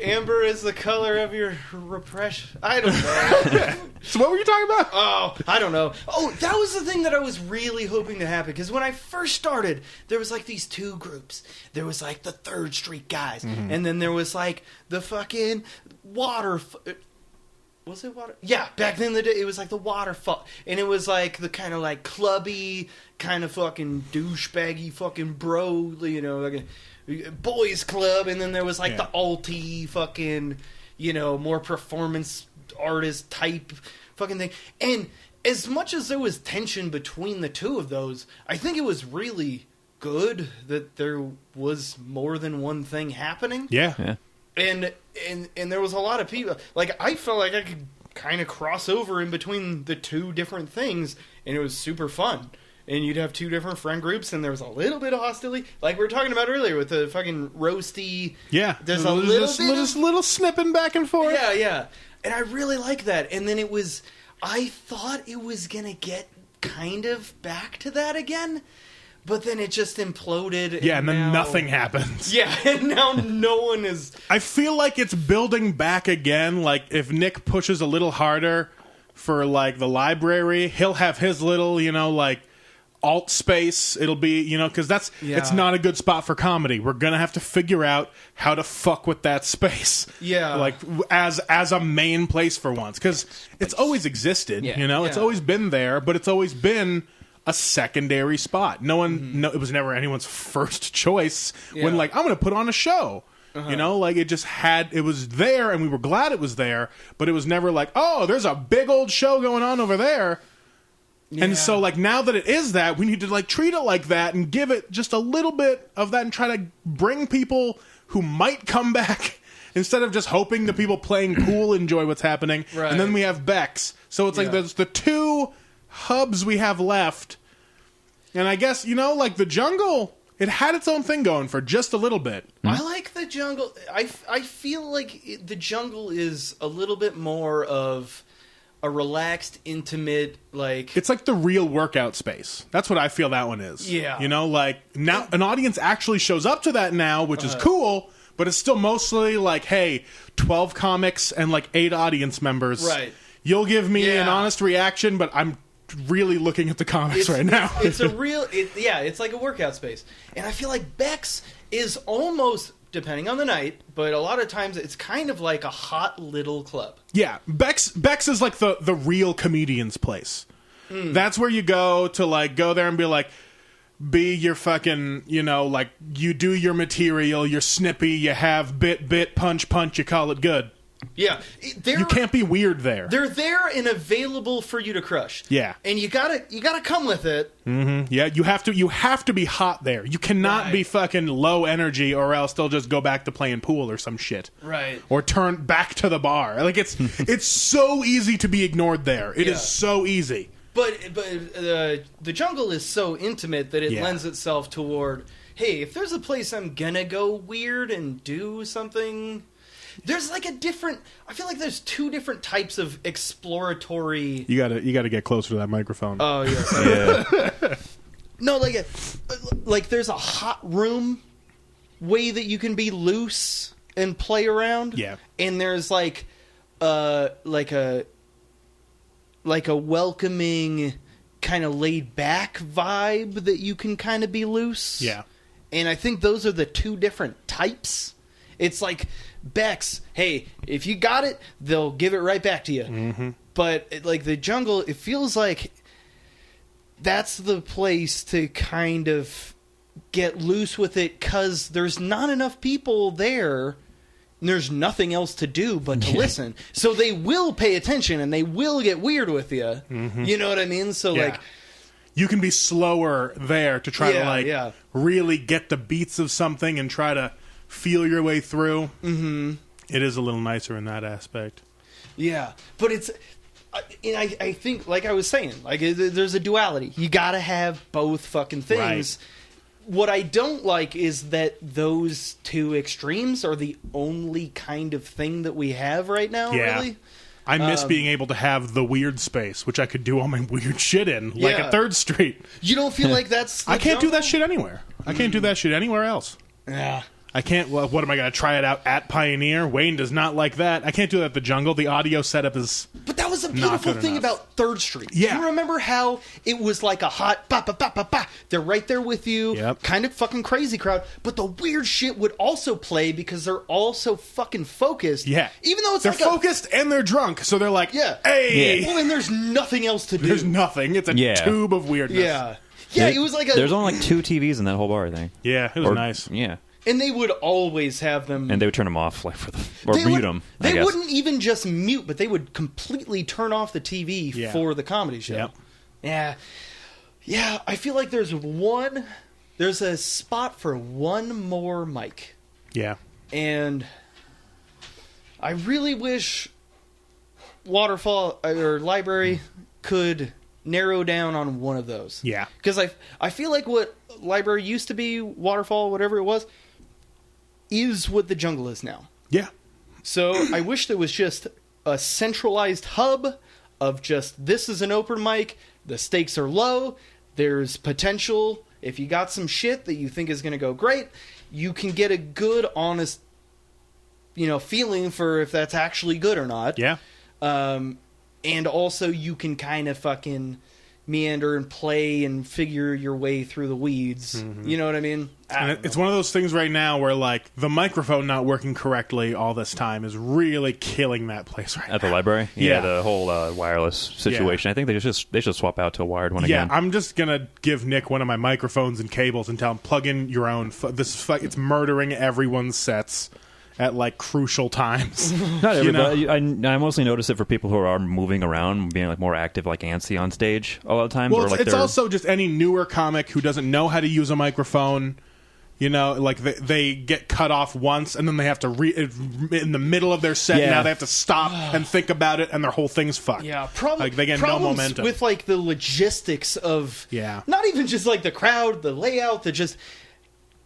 Amber is the color of your repression. I don't know. So what were you talking about? Oh, I don't know. Oh, that was the thing that I was really hoping to happen. Because when I first started, there was like these two groups. There was like the Third Street guys. And then there was like the fucking water... Was it water? Yeah, back then in the day, it was like the waterfall. And it was like the kind of like clubby, kind of fucking douchebaggy fucking bro, like a boys club. And then there was like Yeah. the alty fucking, more performance artist type fucking thing. And as much as there was tension between the two of those, I think it was really good that there was more than one thing happening. Yeah. Yeah. And there was a lot of people. Like, I felt like I could kind of cross over in between the two different things, and it was super fun. And you'd have two different friend groups, and there was a little bit of hostility, like we were talking about earlier with the fucking roasty. Yeah. There's a little bit of... little snipping back and forth. Yeah. And I really like that. And then I thought it was gonna get kind of back to that again, but then it just imploded. Yeah, and then now- nothing happens. Yeah, and now no one is. I feel like it's building back again. Like, if Nick pushes a little harder for, like, the library, he'll have his little, like, alt space. It'll be, because it's Yeah. not a good spot for comedy. We're going to have to figure out how to fuck with that space. Yeah. Like, as a main place for once. Because it's always existed, Yeah. It's Yeah. always been there, but it's always been a secondary spot. No one, it was never anyone's first choice when, Yeah. like, I'm going to put on a show. Like it was there and we were glad it was there, but it was never like, oh, there's a big old show going on over there. And so, like, now that it is that, we need to, like, treat it like that and give it just a little bit of that and try to bring people who might come back instead of just hoping the people playing pool enjoy what's happening. Right. And then we have Bex. So it's like Yeah. there's the two hubs we have left. And I guess, like, the Jungle, it had its own thing going for just a little bit. I like the Jungle. I feel like the Jungle is a little bit more of a relaxed, intimate, like... It's like the real workout space. That's what I feel that one is. Yeah. Like, now an audience actually shows up to that now, which is cool, but it's still mostly like, hey, 12 comics and like 8 audience members. Right. You'll give me Yeah. an honest reaction, but I'm really looking at the comics right now. It's a real... it's like a workout space. And I feel like Bex is almost, depending on the night, but a lot of times it's kind of like a hot little club. Yeah, Bex is like the real comedian's place. That's where you go to like go there and be like, be your fucking, like you do your material, you're snippy, you have bit, punch, you call it good. Yeah. You can't be weird there. They're there and available for you to crush. Yeah. And you gotta come with it. Yeah, you have to be hot there. You cannot Right. be fucking low energy, or else they'll just go back to playing pool or some shit. Right. Or turn back to the bar. Like it's so easy to be ignored there. It is Yeah. so easy. But the jungle is so intimate that it Yeah. lends itself toward, hey, if there's a place I'm gonna go weird and do something, there's like a different. I feel like there's two different types of exploratory. You gotta get closer to that microphone. Oh yes. Yeah. No, like there's a hot room way that you can be loose and play around. Yeah. And there's like a welcoming kind of laid back vibe that you can kind of be loose. Yeah. And I think those are the two different types. It's like Bex, hey, if you got it, they'll give it right back to you. Mm-hmm. But like the jungle, it feels like that's the place to kind of get loose with it because there's not enough people there. And there's nothing else to do but to listen. So they will pay attention and they will get weird with you. Mm-hmm. You know what I mean? So Yeah. like, you can be slower there to try Yeah, to yeah. really get the beats of something and try to feel your way through. Mm-hmm. It is a little nicer in that aspect. yeah. But it's, and I think, like I was saying, like there's a duality. You got to have both fucking things. Right. What I don't like is that those two extremes are the only kind of thing that we have right now, Yeah. really. I miss being able to have the weird space, which I could do all my weird shit in, like Yeah. at 3rd Street. You don't feel like that's the I can't do jungle? that shit anywhere. I can't do that shit anywhere else. Yeah. I can't. Well, what am I going to try it out at Pioneer? Wayne does not like that. I can't do that at the Jungle. The audio setup is. But that was a Not beautiful good thing enough. about 3rd Street. Yeah. You remember how it was like a hot ba ba ba ba ba. They're right there with you. Yep. Kind of fucking crazy crowd. But the weird shit would also play because they're all so fucking focused. Yeah. Even though it's they're like focused and they're drunk, so they're like, Yeah. hey, Well, then there's nothing else to do. there's nothing. It's a Yeah. tube of weirdness. Yeah. Yeah, it was like a. There's only like 2 TVs in that whole bar, I think. Yeah, it was nice. Yeah. And they would always have them. And they would turn them off, like or They mute would- them. I They guess. wouldn't even just mute, but they would completely turn off the TV Yeah. for the comedy show. Yep. Yeah. Yeah, I feel like there's a spot for one more mic. Yeah. And I really wish Waterfall or Library could narrow down on one of those. Yeah. Because I feel like what Library used to be, Waterfall, whatever it was, is what the Jungle is now. Yeah. So I wish there was just a centralized hub of just, this is an open mic, the stakes are low, there's potential. If you got some shit that you think is going to go great, you can get a good, honest, feeling for if that's actually good or not. Yeah. And also you can kind of fucking meander and play and figure your way through the weeds. You know what I mean? And it's one of those things right now where, like, the microphone not working correctly all this time is really killing that place right At the now. library? Yeah. The whole wireless situation. I think they should swap out to a wired one Yeah, again. I'm just gonna give Nick one of my microphones and cables and tell him plug in your own. It's murdering everyone's sets at like crucial times. Not you know? everybody. I mostly notice it for people who are moving around, being like more active, like antsy on stage a lot of times. Well, or like it's they're- also just any newer comic who doesn't know how to use a microphone. Like they get cut off once, and then they have to in the middle of their set. Yeah. Now they have to stop and think about it, and their whole thing's fucked. Yeah, like they get no problems momentum. with like the logistics of not even just like the crowd, the layout,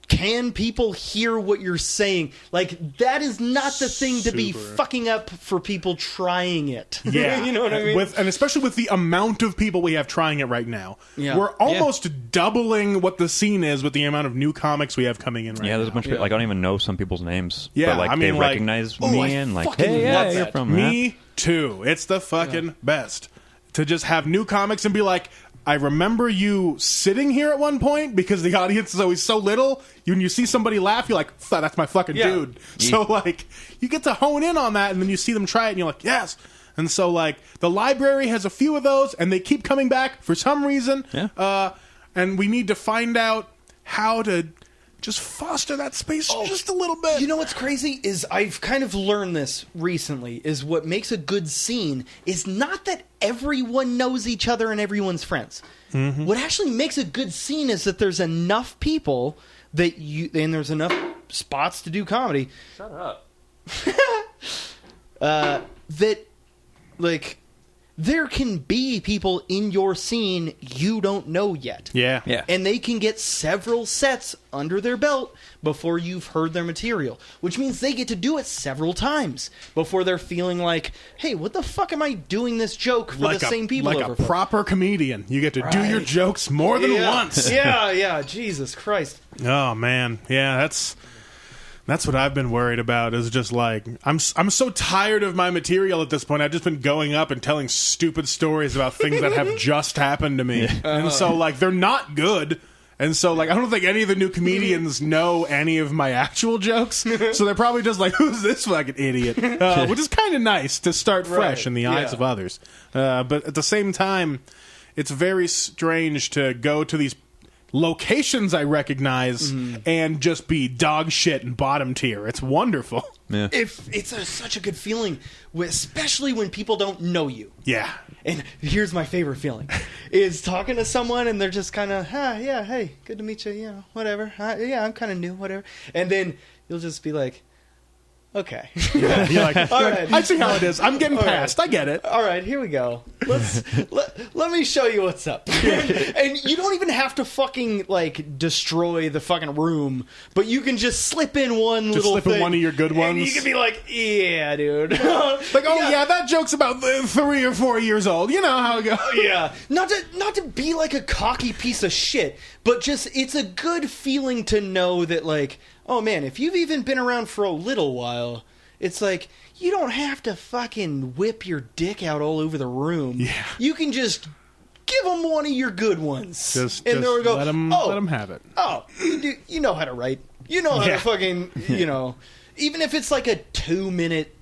can people hear what you're saying? Like that is not the thing to be Super. fucking up for people trying it. Yeah, you know what I mean? And especially with the amount of people we have trying it right now, Yeah. we're almost doubling what the scene is with the amount of new comics we have coming in right Yeah, there's a now. bunch of people, like I don't even know some people's names. Yeah, but like I mean, they like, recognize oh, me I and like, fucking hey, love yeah, you're that. from Me too. It's the fucking best to just have new comics and be like, I remember you sitting here at one point because the audience is always so little. When you see somebody laugh, you're like, that's my fucking Yeah. dude. So, like, you get to hone in on that, and then you see them try it, and you're like, yes. And so, like, the library has a few of those, and they keep coming back for some reason. Yeah. And we need to find out how to just foster that space just a little bit. You know what's crazy is I've kind of learned this recently, is what makes a good scene is not that everyone knows each other and everyone's friends. Mm-hmm. What actually makes a good scene is that there's enough people and there's enough spots to do comedy. Shut up. That, like, there can be people in your scene you don't know yet. Yeah. And they can get several sets under their belt before you've heard their material, which means they get to do it several times before they're feeling like, hey, what the fuck am I doing this joke for the same people like over a for? proper comedian. You get to do your jokes more than once. Yeah, Jesus Christ. Oh man, yeah, that's what I've been worried about. Is just like I'm so tired of my material at this point. I've just been going up and telling stupid stories about things that have just happened to me, and so like they're not good. And so, like, I don't think any of the new comedians know any of my actual jokes. So they're probably just like, who's this fucking idiot? Which is kind of nice to start fresh in the eyes of others. But at the same time, it's very strange to go to these locations I recognize and just be dog shit and bottom tier. It's wonderful. Yeah. It's such a good feeling, especially when people don't know you. Yeah. And here's my favorite feeling, is talking to someone and they're just kind of, yeah, hey, good to meet you, you know, whatever. Yeah, I'm kind of new, whatever. And then you'll just be like, okay. Yeah, you're like, All right. I see how it is. I'm getting All past. right. I get it. All right, here we go. Let me show you what's up. And you don't even have to fucking, like, destroy the fucking room, but you can just slip in one Just little slip thing. in one of your good And ones. you can be like, yeah, dude. Like, oh yeah, that joke's about 3 or 4 years old. You know how it goes. Yeah, not to be like a cocky piece of shit, but just it's a good feeling to know that, like, oh man, if you've even been around for a little while, it's like you don't have to fucking whip your dick out all over the room. Yeah. You can just give them one of your good ones, Just and they'll go, let them have it. oh, you know how to write, you know how Yeah. to fucking, you know, even if it's like a 2-minute,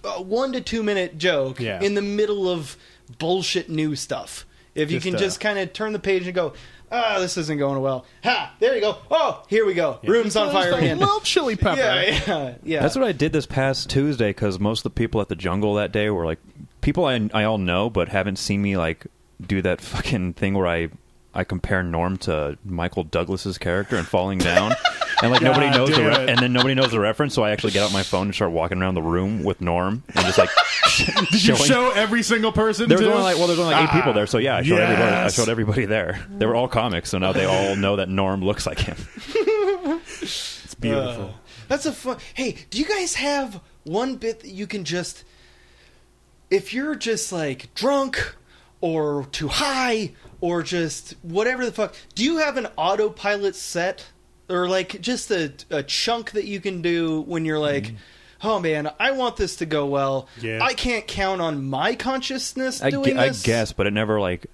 1 to 2 minute joke Yeah. in the middle of bullshit new stuff. If you Just, can just kind of turn the page and go, this isn't going well. Ha! There you go. Oh, here we go. Room's on fire Just a again. little chili pepper. Yeah. That's what I did this past Tuesday, because most of the people at the Jungle that day were like people I all know, but haven't seen me like do that fucking thing where I compare Norm to Michael Douglas's character in Falling Down, and like nobody knows do it. and then nobody knows the reference. So I actually get out my phone and start walking around the room with Norm and just like Did you show every single person? There's too? only like 8 people there, so yeah, I showed everybody. I yes. showed everybody there. They were all comics, so now they all know that Norm looks like him. It's beautiful. That's a fun. Hey, do you guys have one bit that you can just, if you're just like drunk or too high or just whatever the fuck, do you have an autopilot set or like just a chunk that you can do when you're like, oh man, I want this to go well. Yeah. I can't count on my consciousness I doing this. guess, but it never like.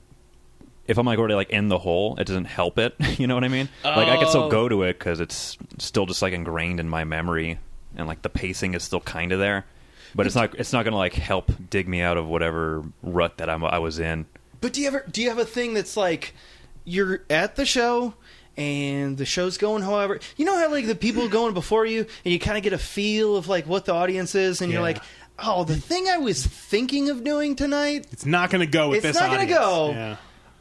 If I'm like already like in the hole, it doesn't help it. You know what I mean? Like I can still go to it because it's still just like ingrained in my memory, and like the pacing is still kind of there. But it's not gonna like help dig me out of whatever rut that I was in. But do you have a thing that's like you're at the show and the show's going however, you know how like the people going before you and you kind of get a feel of like what the audience is and you're Yeah. like, oh, the thing I was thinking of doing tonight, It's not going to go with It's this not gonna audience. go. Yeah.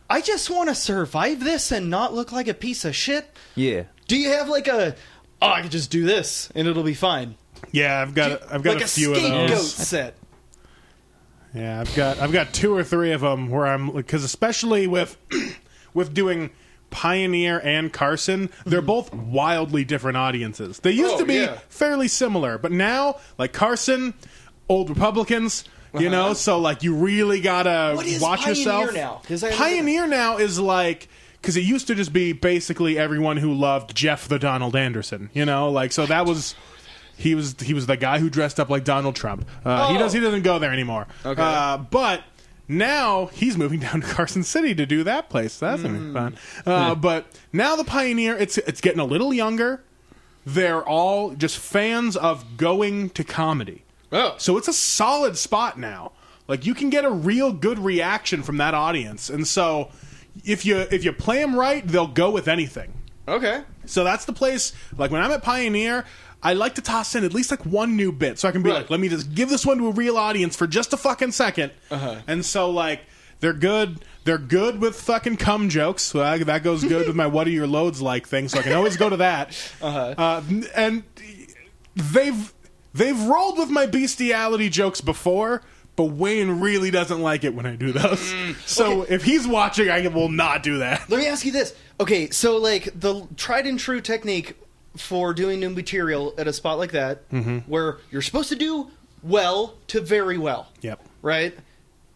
I just want to survive this and not look like a piece of shit. Yeah. Do you have like I could just do this and it'll be fine? Yeah, I've got like a few of scapegoat those. set. Yeah, I've got 2 or 3 of them where I'm, because especially with with doing Pioneer and Carson, they're both wildly different audiences. They used to be yeah. fairly similar, but now like Carson, old Republicans, you know, so like you really gotta What is watch Pioneer yourself. now? 'Cause I Pioneer now is like, because it used to just be basically everyone who loved Jeff the Donald Anderson, you know, like so that was. He was the guy who dressed up like Donald Trump. He doesn't go there anymore. Okay. But now he's moving down to Carson City to do that place. So that's gonna be fun. But now the Pioneer, it's getting a little younger. They're all just fans of going to comedy. Oh. So it's a solid spot now. Like you can get a real good reaction from that audience, and so if you play them right, they'll go with anything. Okay. So that's the place. Like when I'm at Pioneer, I like to toss in at least like one new bit, so I can be Right. like, let me just give this one to a real audience for just a fucking second. And so like they're good. They're good with fucking cum jokes. So that goes good with my "What are your loads like" thing. So I can always go to that. And they've rolled with my bestiality jokes before. But Wayne really doesn't like it when I do those. So if he's watching, I will not do that. Let me ask you this. Okay, so like the tried and true technique for doing new material at a spot like that, where you're supposed to do well to very well. Yep. Right?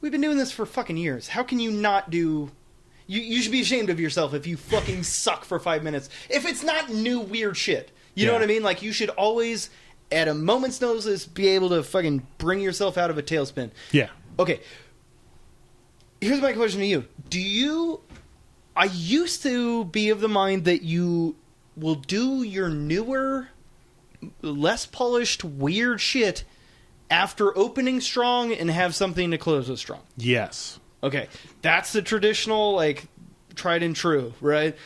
We've been doing this for fucking years. How can you not do... You should be ashamed of yourself if you fucking suck for 5 minutes. If it's not new weird shit. You know Yeah. what I mean? Like, you should always, at a moment's notice, be able to fucking bring yourself out of a tailspin. Yeah. Okay. Here's my question to you. I used to be of the mind that you will do your newer, less polished, weird shit after opening strong and have something to close with strong. Yes. Okay. That's the traditional, like, tried and true, right?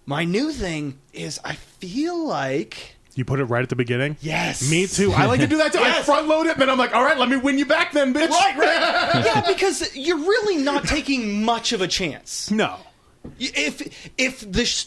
My new thing is I feel like... You put it right at the beginning? Yes. Me too. I like to do that too. I Yes. front load it, and then I'm like, all right, let me win you back then, bitch. Right. Yeah, because you're really not taking much of a chance. No. If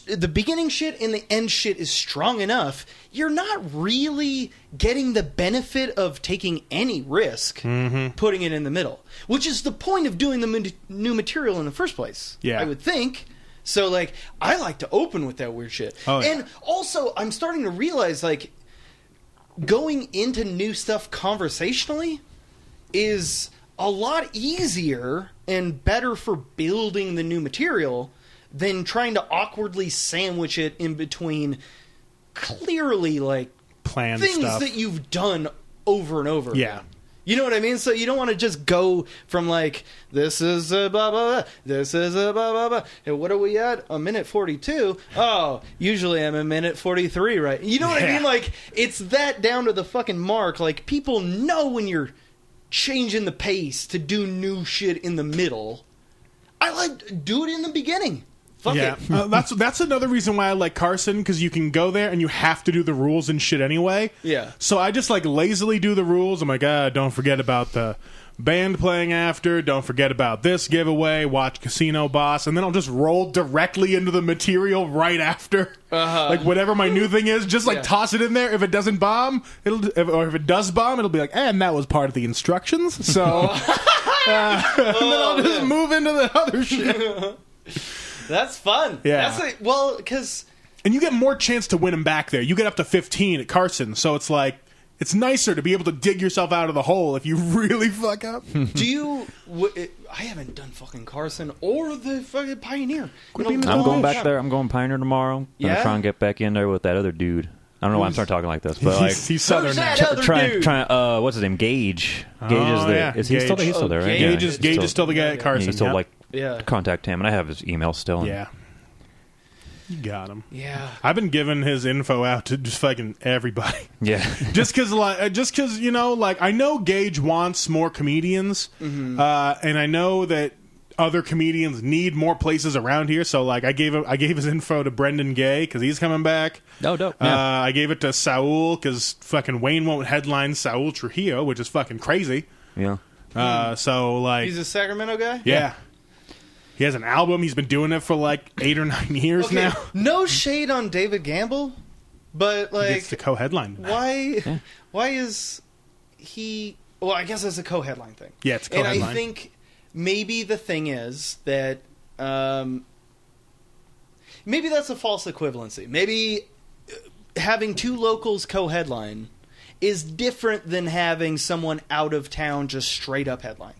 the beginning shit and the end shit is strong enough, you're not really getting the benefit of taking any risk putting it in the middle, which is the point of doing the new material in the first place. Yeah. I would think. So, like, I like to open with that weird shit. Oh, yeah. And also, I'm starting to realize, like, going into new stuff conversationally is a lot easier and better for building the new material than trying to awkwardly sandwich it in between clearly, like, Planned things stuff. that you've done over and over Yeah. again. You know what I mean? So you don't want to just go from, like, this is a blah, blah, blah, this is a blah, blah, blah. And what are we at? A minute 42? Oh, usually I'm a minute 43, right? You know what I Yeah. mean? Like, it's that down to the fucking mark. Like, people know when you're changing the pace to do new shit in the middle. I like, do it in the beginning. Fuck Yeah, it. that's another reason why I like Carson, because you can go there and you have to do the rules and shit anyway. Yeah. So I just like lazily do the rules. I'm like, don't forget about the band playing after. Don't forget about this giveaway. Watch Casino Boss, and then I'll just roll directly into the material right after. Like whatever my new thing is, just like Yeah. toss it in there. If it doesn't bomb, or if it does bomb, it'll be like, and that was part of the instructions. So and then I'll just move into the other shit. That's fun. Yeah. That's like, well, because... And you get more chance to win them back there. You get up to 15 at Carson, so it's like it's nicer to be able to dig yourself out of the hole if you really fuck up. Do you... I haven't done fucking Carson or the fucking Pioneer. being I'm going Oh, back yeah. there. I'm going Pioneer tomorrow. Gonna Yeah? try and get back in there with that other dude. I don't know why I'm starting talking like this, but like he's southern Who's now. that other dude? try. What's his name? Gage. Gage is the. yeah, Is he still? Gage. He's still there, right? Gage Yeah, Gage is still the guy at Yeah, Carson. he's still yeah. like Yeah. contact him, and I have his email still. Yeah. You got him. Yeah. I've been giving his info out to just fucking everybody. Yeah. just because you know, like I know Gage wants more comedians, and I know that other comedians need more places around here. So like I gave his info to Brendan Gay because he's coming back. Oh, dope. Yeah. I gave it to Saul because fucking Wayne won't headline Saul Trujillo, which is fucking crazy. Yeah. So like He's a Sacramento guy? yeah. He has an album. He's been doing it for like 8 or 9 years Okay, now. no shade on David Gamble, but He like, gets to co-headline. why is he? Well, I guess it's a co-headline thing. Yeah, it's a and co-headline. I think maybe the thing is that maybe that's a false equivalency. Maybe having two locals co-headline is different than having someone out of town just straight up headline.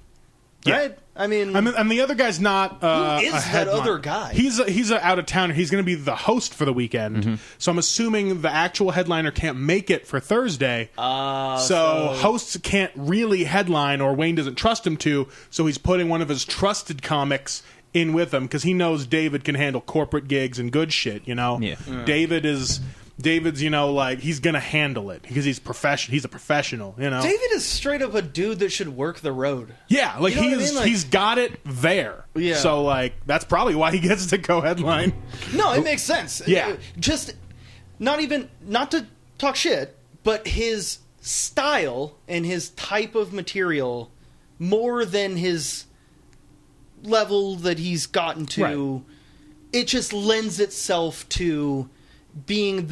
Yeah. Right? I mean, And the other guy's not. Who is a that headline. other guy? He's a out of towner. He's going to be the host for the weekend. So I'm assuming the actual headliner can't make it for Thursday. So hosts can't really headline, or Wayne doesn't trust him to. So he's putting one of his trusted comics in with him because he knows David can handle corporate gigs and good shit. You know, Yeah. David is David's, like he's gonna handle it because he's a professional, David is straight up a dude that should work the road. Yeah, like You know what I mean? Like- he's got it there. Yeah. So like that's probably why he gets to co-headline. No, it makes sense. Yeah. Just not to talk shit, but his style and his type of material more than his level that he's gotten to, it just lends itself to being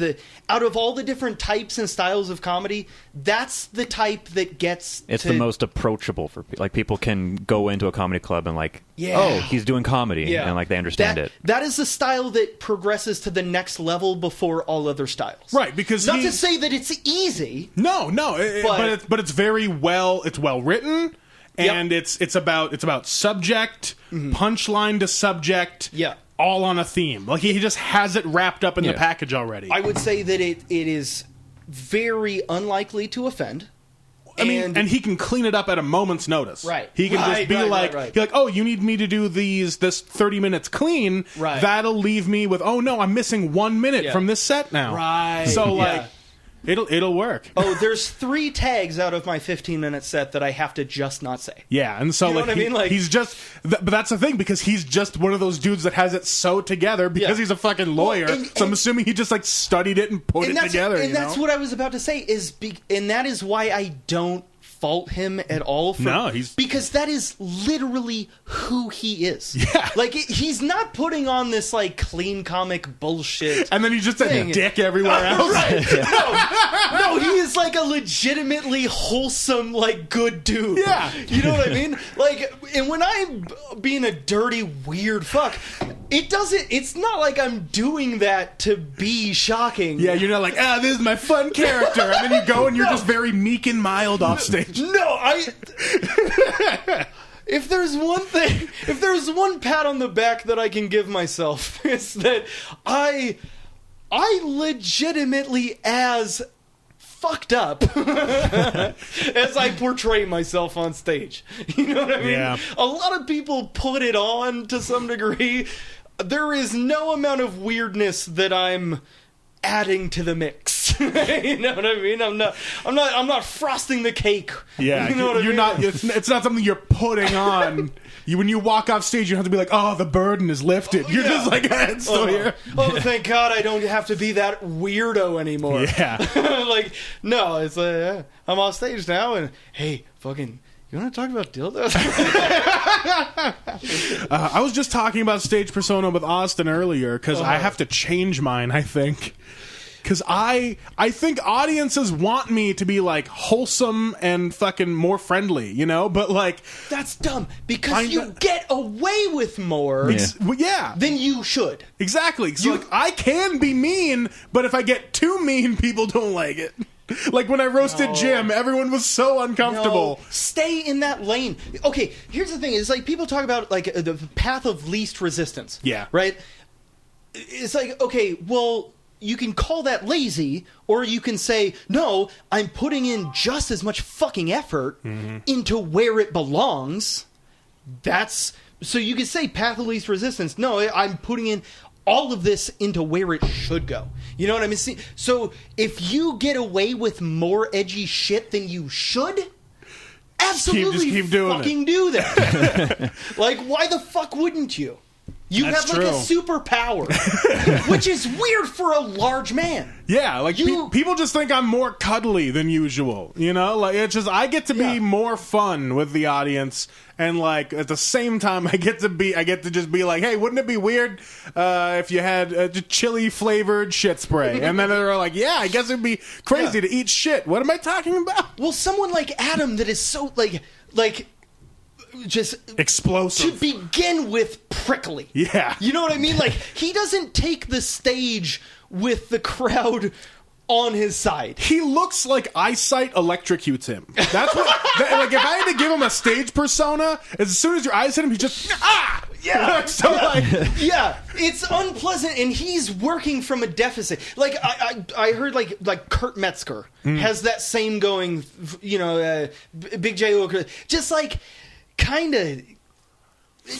out of all the different types and styles of comedy, that's the type that gets It's the most approachable for people. Like, people can go into a comedy club and like, Yeah. oh, he's doing comedy, Yeah. and like they understand it. That is the style that progresses to the next level before all other styles. Right, because not to say that it's easy. No, but it's very well written, and Yep. it's about subject, punchline to subject, Yeah. all on a theme. Like he just has it wrapped up in the Yeah. package already. I would say that it is very unlikely to offend. I mean, and he can clean it up at a moment's notice. Right. He can just Right, be right, like, right. He's like, oh, you need me to do this 30 minutes clean. Right. That'll leave me with, oh no, I'm missing 1 minute Yeah. from this set now. Right. So Yeah. like, it'll work. Oh, there's 3 tags out of my 15-minute set that I have to just not say. Yeah, and so You know like, what I mean? Like- he's just, but that's the thing, because he's just one of those dudes that has it so together because Yeah. he's a fucking lawyer. Well, and- so I'm and- assuming he just like studied it and put it together. And that's what I was about to say and that is why I don't fault him at all for No, he's- because that is literally who he is. Yeah. Like he's not putting on this like clean comic bullshit. And then he's just a thing. dick everywhere else. Right. No, he is like a legitimately wholesome, like good dude. Yeah. You know what I mean? Like, and when I'm being a dirty, weird fuck, it's not like I'm doing that to be shocking. Yeah, you're not like, this is my fun character. And then you go and you're just very meek and mild off stage. No, if there's one pat on the back that I can give myself, it's that I legitimately as fucked up as I portray myself on stage. You know what I mean? Yeah. A lot of people put it on to some degree. There is no amount of weirdness that I'm adding to the mix. You know what I mean? I'm not frosting the cake. Yeah, You know what I you're mean? not. It's not something you're putting on. When you walk off stage, you don't have to be like, "Oh, the burden is lifted." You're Yeah. just like, "It's still here." Oh, thank God I don't have to be that weirdo anymore. Yeah. Like, no, it's like, I'm off stage now, and hey, fucking, you want to talk about dildos? I was just talking about stage persona with Austin earlier because I have to change mine. I think. Because I think audiences want me to be like wholesome and fucking more friendly, But like, That's dumb, because you get away with more yeah, than you should. exactly. So like, I can be mean, but if I get too mean, people don't like it. Like when I roasted Jim, everyone was so uncomfortable. No, stay in that lane. Okay, here's the thing: is like people talk about like the path of least resistance. Yeah. Right. It's like, okay, well, you can call that lazy, or you can say, no, I'm putting in just as much fucking effort into where it belongs. So you can say path of least resistance. No, I'm putting in all of this into where it should go. You know what I mean? So if you get away with more edgy shit than you should, absolutely keep doing fucking do that. Like, why the fuck wouldn't you? You That's have like true. a superpower, which is weird for a large man. Yeah, like people just think I'm more cuddly than usual, Like it's just I get to be more fun with the audience, and like at the same time I get to just be like, hey, wouldn't it be weird if you had chili flavored shit spray? And then they're like, yeah, I guess it'd be crazy to eat shit. What am I talking about? Well, someone like Adam that is so like just Explosive. to begin with prickly. Yeah. You know what I mean? Like, he doesn't take the stage with the crowd on his side. He looks like eyesight electrocutes him. That's what. Like, if I had to give him a stage persona, as soon as your eyes hit him, he just yeah. So like, Yeah, it's unpleasant, and he's working from a deficit. Like I heard like Kurt Metzger has that same going. Big J Oker, just like kind of.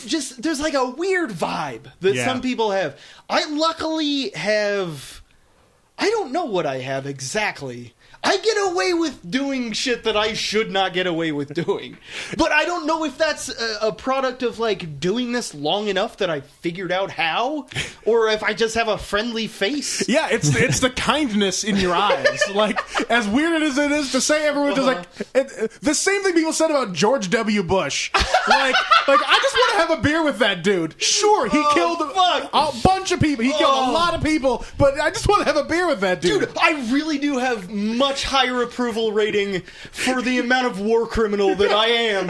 Just there's like a weird vibe that some people have. I luckily have I don't know what I have exactly. I get away with doing shit that I should not get away with doing. But I don't know if that's a product of, like, doing this long enough that I figured out how, or if I just have a friendly face. Yeah, it's the kindness in your eyes. Like, as weird as it is to say, everyone's just like the same thing people said about George W. Bush. Like I just want to have a beer with that dude. Sure, he killed a bunch of people. He killed a lot of people, but I just want to have a beer with that dude. Dude, I really do have much higher approval rating for the amount of war criminal that I am.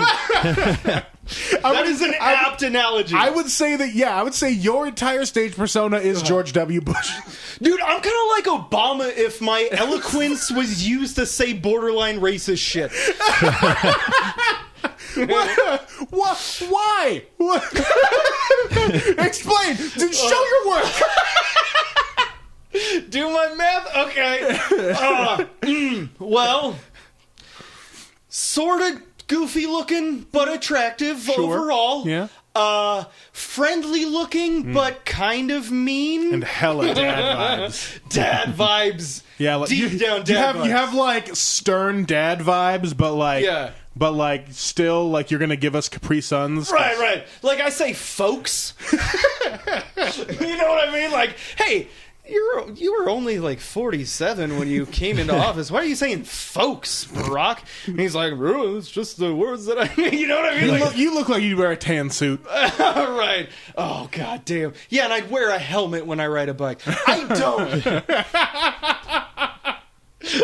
That is an apt analogy. I would say that, yeah, I would say your entire stage persona is George W. Bush. Dude, I'm kind of like Obama if my eloquence was used to say borderline racist shit. What? Why? What? Explain. Show your work. Do my math? Okay. Well, sort of goofy looking, but attractive overall. Yeah. Friendly looking, but kind of mean. And hella dad vibes. Dad vibes. Yeah, like, deep down dad vibes. You have like stern dad vibes, but like, yeah. But like, still like you're gonna give us Capri Suns. Right. Like I say, folks. You know what I mean? Like, hey. You were only like 47 when you came into office. Why are you saying folks, Barack? And he's like, oh, it's just the words that I mean. You know what I mean? You look like you'd wear a tan suit. Right. Oh, god damn. Yeah, and I'd wear a helmet when I ride a bike. I don't.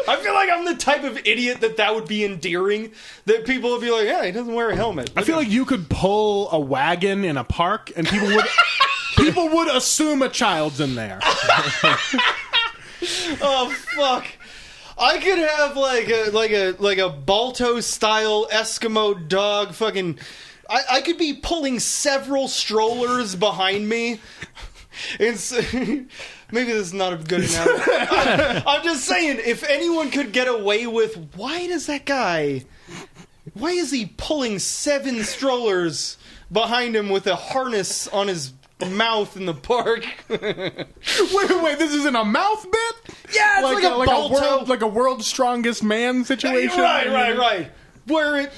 I feel like I'm the type of idiot that would be endearing. That people would be like, yeah, he doesn't wear a helmet. I feel like you could pull a wagon in a park and people would... People would assume a child's in there. Oh fuck! I could have like a Balto style Eskimo dog. Fucking, I could be pulling several strollers behind me. It's maybe this is not a good analogy. I'm just saying, if anyone could get away with, why is he pulling 7 strollers behind him with a harness on his mouth in the park? Wait, this isn't a mouth bit? Yeah, it's like a world's strongest man situation. Right. Where it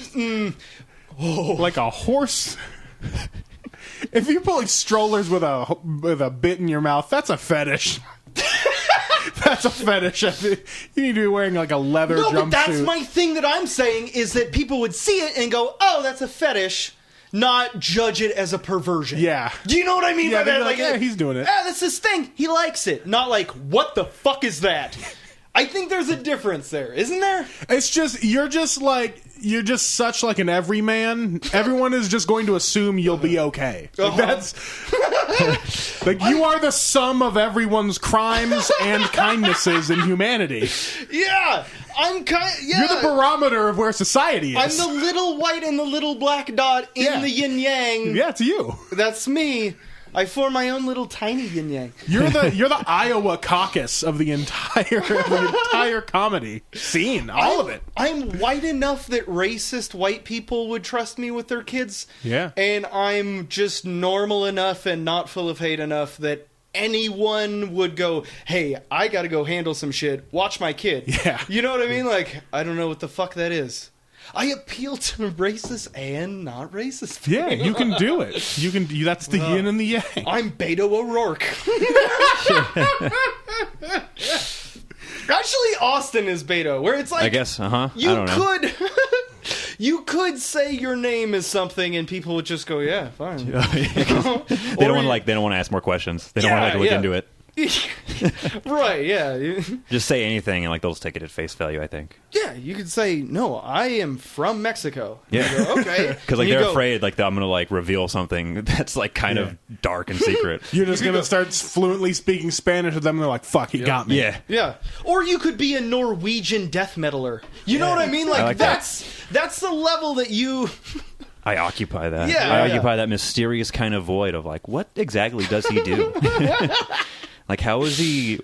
like a horse. If you're pulling strollers with a bit in your mouth, that's a fetish. That's a fetish. You need to be wearing like a leather jumpsuit. No, but that's my thing that I'm saying is that people would see it and go, "Oh, that's a fetish." Not judge it as a perversion. Yeah. Do you know what I mean by that? Like, yeah, he's doing it. Yeah, that's his thing. He likes it. Not like, what the fuck is that? I think there's a difference there, isn't there? It's just, you're just such like an everyman. Everyone is just going to assume you'll be okay. Like, that's like you are the sum of everyone's crimes and kindnesses in humanity. Yeah. You're the barometer of where society is. I'm the little white and the little black dot in the yin yang. Yeah, it's you. That's me. I form my own little tiny yin yang. You're the Iowa caucus of the entire comedy scene. All of it. I'm white enough that racist white people would trust me with their kids. Yeah. And I'm just normal enough and not full of hate enough that anyone would go, hey, I gotta go handle some shit. Watch my kid. Yeah. You know what I mean? Like, I don't know what the fuck that is. I appeal to racist and not racist people. Yeah, you can do it. That's the yin and the yang. I'm Beto O'Rourke. Actually, Austin is Beto, where it's like, I guess, you could say your name is something and people would just go, yeah, fine. They don't want to ask more questions. They don't want to look into it. Right, yeah. Just say anything and they'll just take it at face value, I think. Yeah, you could say, no, I am from Mexico. Yeah. You go, okay. Because they're afraid I'm going to reveal something that's kind of dark and secret. You're just going to start fluently speaking Spanish with them and they're like, fuck, he got me. Yeah. Yeah. Or you could be a Norwegian death metaler. You know what I mean? That's the level that you... I occupy that. Yeah, I occupy that mysterious kind of void of what exactly does he do? How is he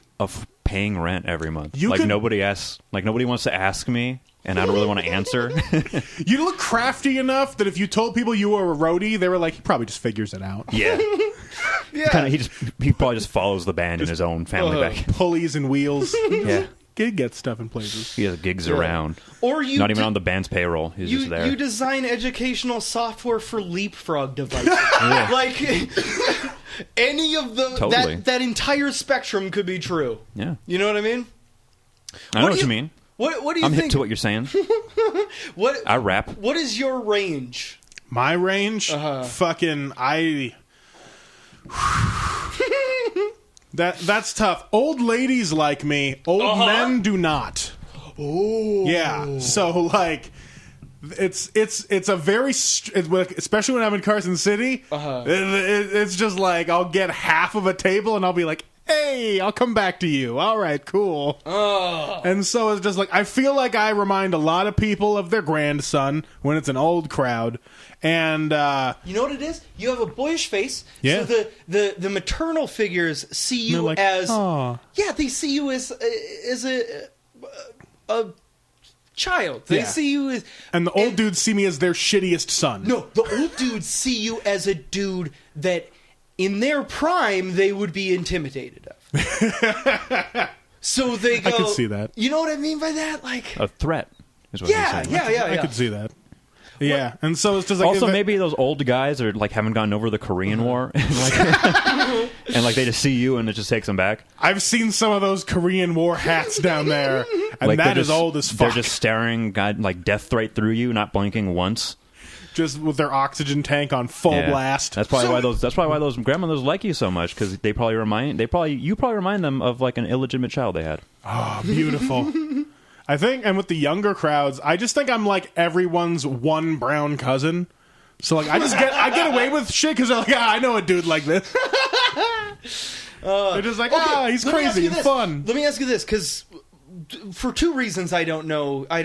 paying rent every month? Nobody asks. Nobody wants to ask me, and I don't really want to answer. You look crafty enough that if you told people you were a roadie, they were like, he probably just figures it out. Yeah. Yeah. He probably just follows the band in his own family back. Pulleys and wheels. Yeah, Get stuff in places. he has gigs around. Or you Not even on the band's payroll. He's just there. You design educational software for leapfrog devices. Like any of the Totally. that entire spectrum could be true. Yeah, You know what I mean? I know what you mean. What do you I'm think? hip to what you're saying. What I rap. What is your range? My range, Uh-huh. fucking that's tough. Old ladies like me. Old men do not. Oh, Yeah. So like, it's a very especially when I'm in Carson City. It's just like I'll get half of a table and I'll be like, "Hey, I'll come back to you." All right, cool. And so it's just like I feel like I remind a lot of people of their grandson when it's an old crowd. And You know what it is? You have a boyish face. Yeah. So the maternal figures see you they're like, as "Aw." yeah, they see you as a child. They Yeah. see you as And the old dudes see me as their shittiest son. no. The old dudes see you as a dude that in their prime they would be intimidated of. So they go. I could see that. You know what I mean by that? Like A threat is what he's yeah, saying. yeah. I could see that. Yeah, and so it's just like Also, if it- maybe those old guys are like haven't gotten over the Korean War, and like they just see you and it just takes them back. I've seen some of those Korean War hats down there, and Like that they're is just- old as fuck. They're just staring, God, like death right through you, not blinking once. Just with their oxygen tank on full Yeah. blast. That's probably why those. That's probably why those grandmothers like you so much because you probably remind them of like an illegitimate child they had. Oh, beautiful. I think, and with the younger crowds, I just think I'm like everyone's one brown cousin. So like, I get away with shit because they're like, I know a dude like this. They're just like, he's Let me ask crazy you and this. fun. Let me ask you this, because for two reasons I don't know. I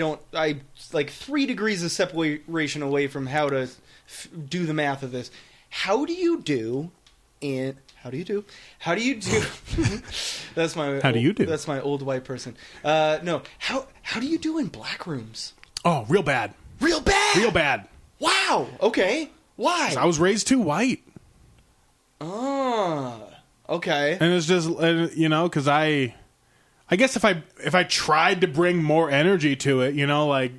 like 3 degrees of separation away from how to do the math of this. How do you do? That's my. How do you do? That's my old white person. No. How do you do in black rooms? Oh, real bad. Real bad. Real bad. Wow. Okay. Why? I was raised too white. Okay. And it's just, because I guess if I tried to bring more energy to it, like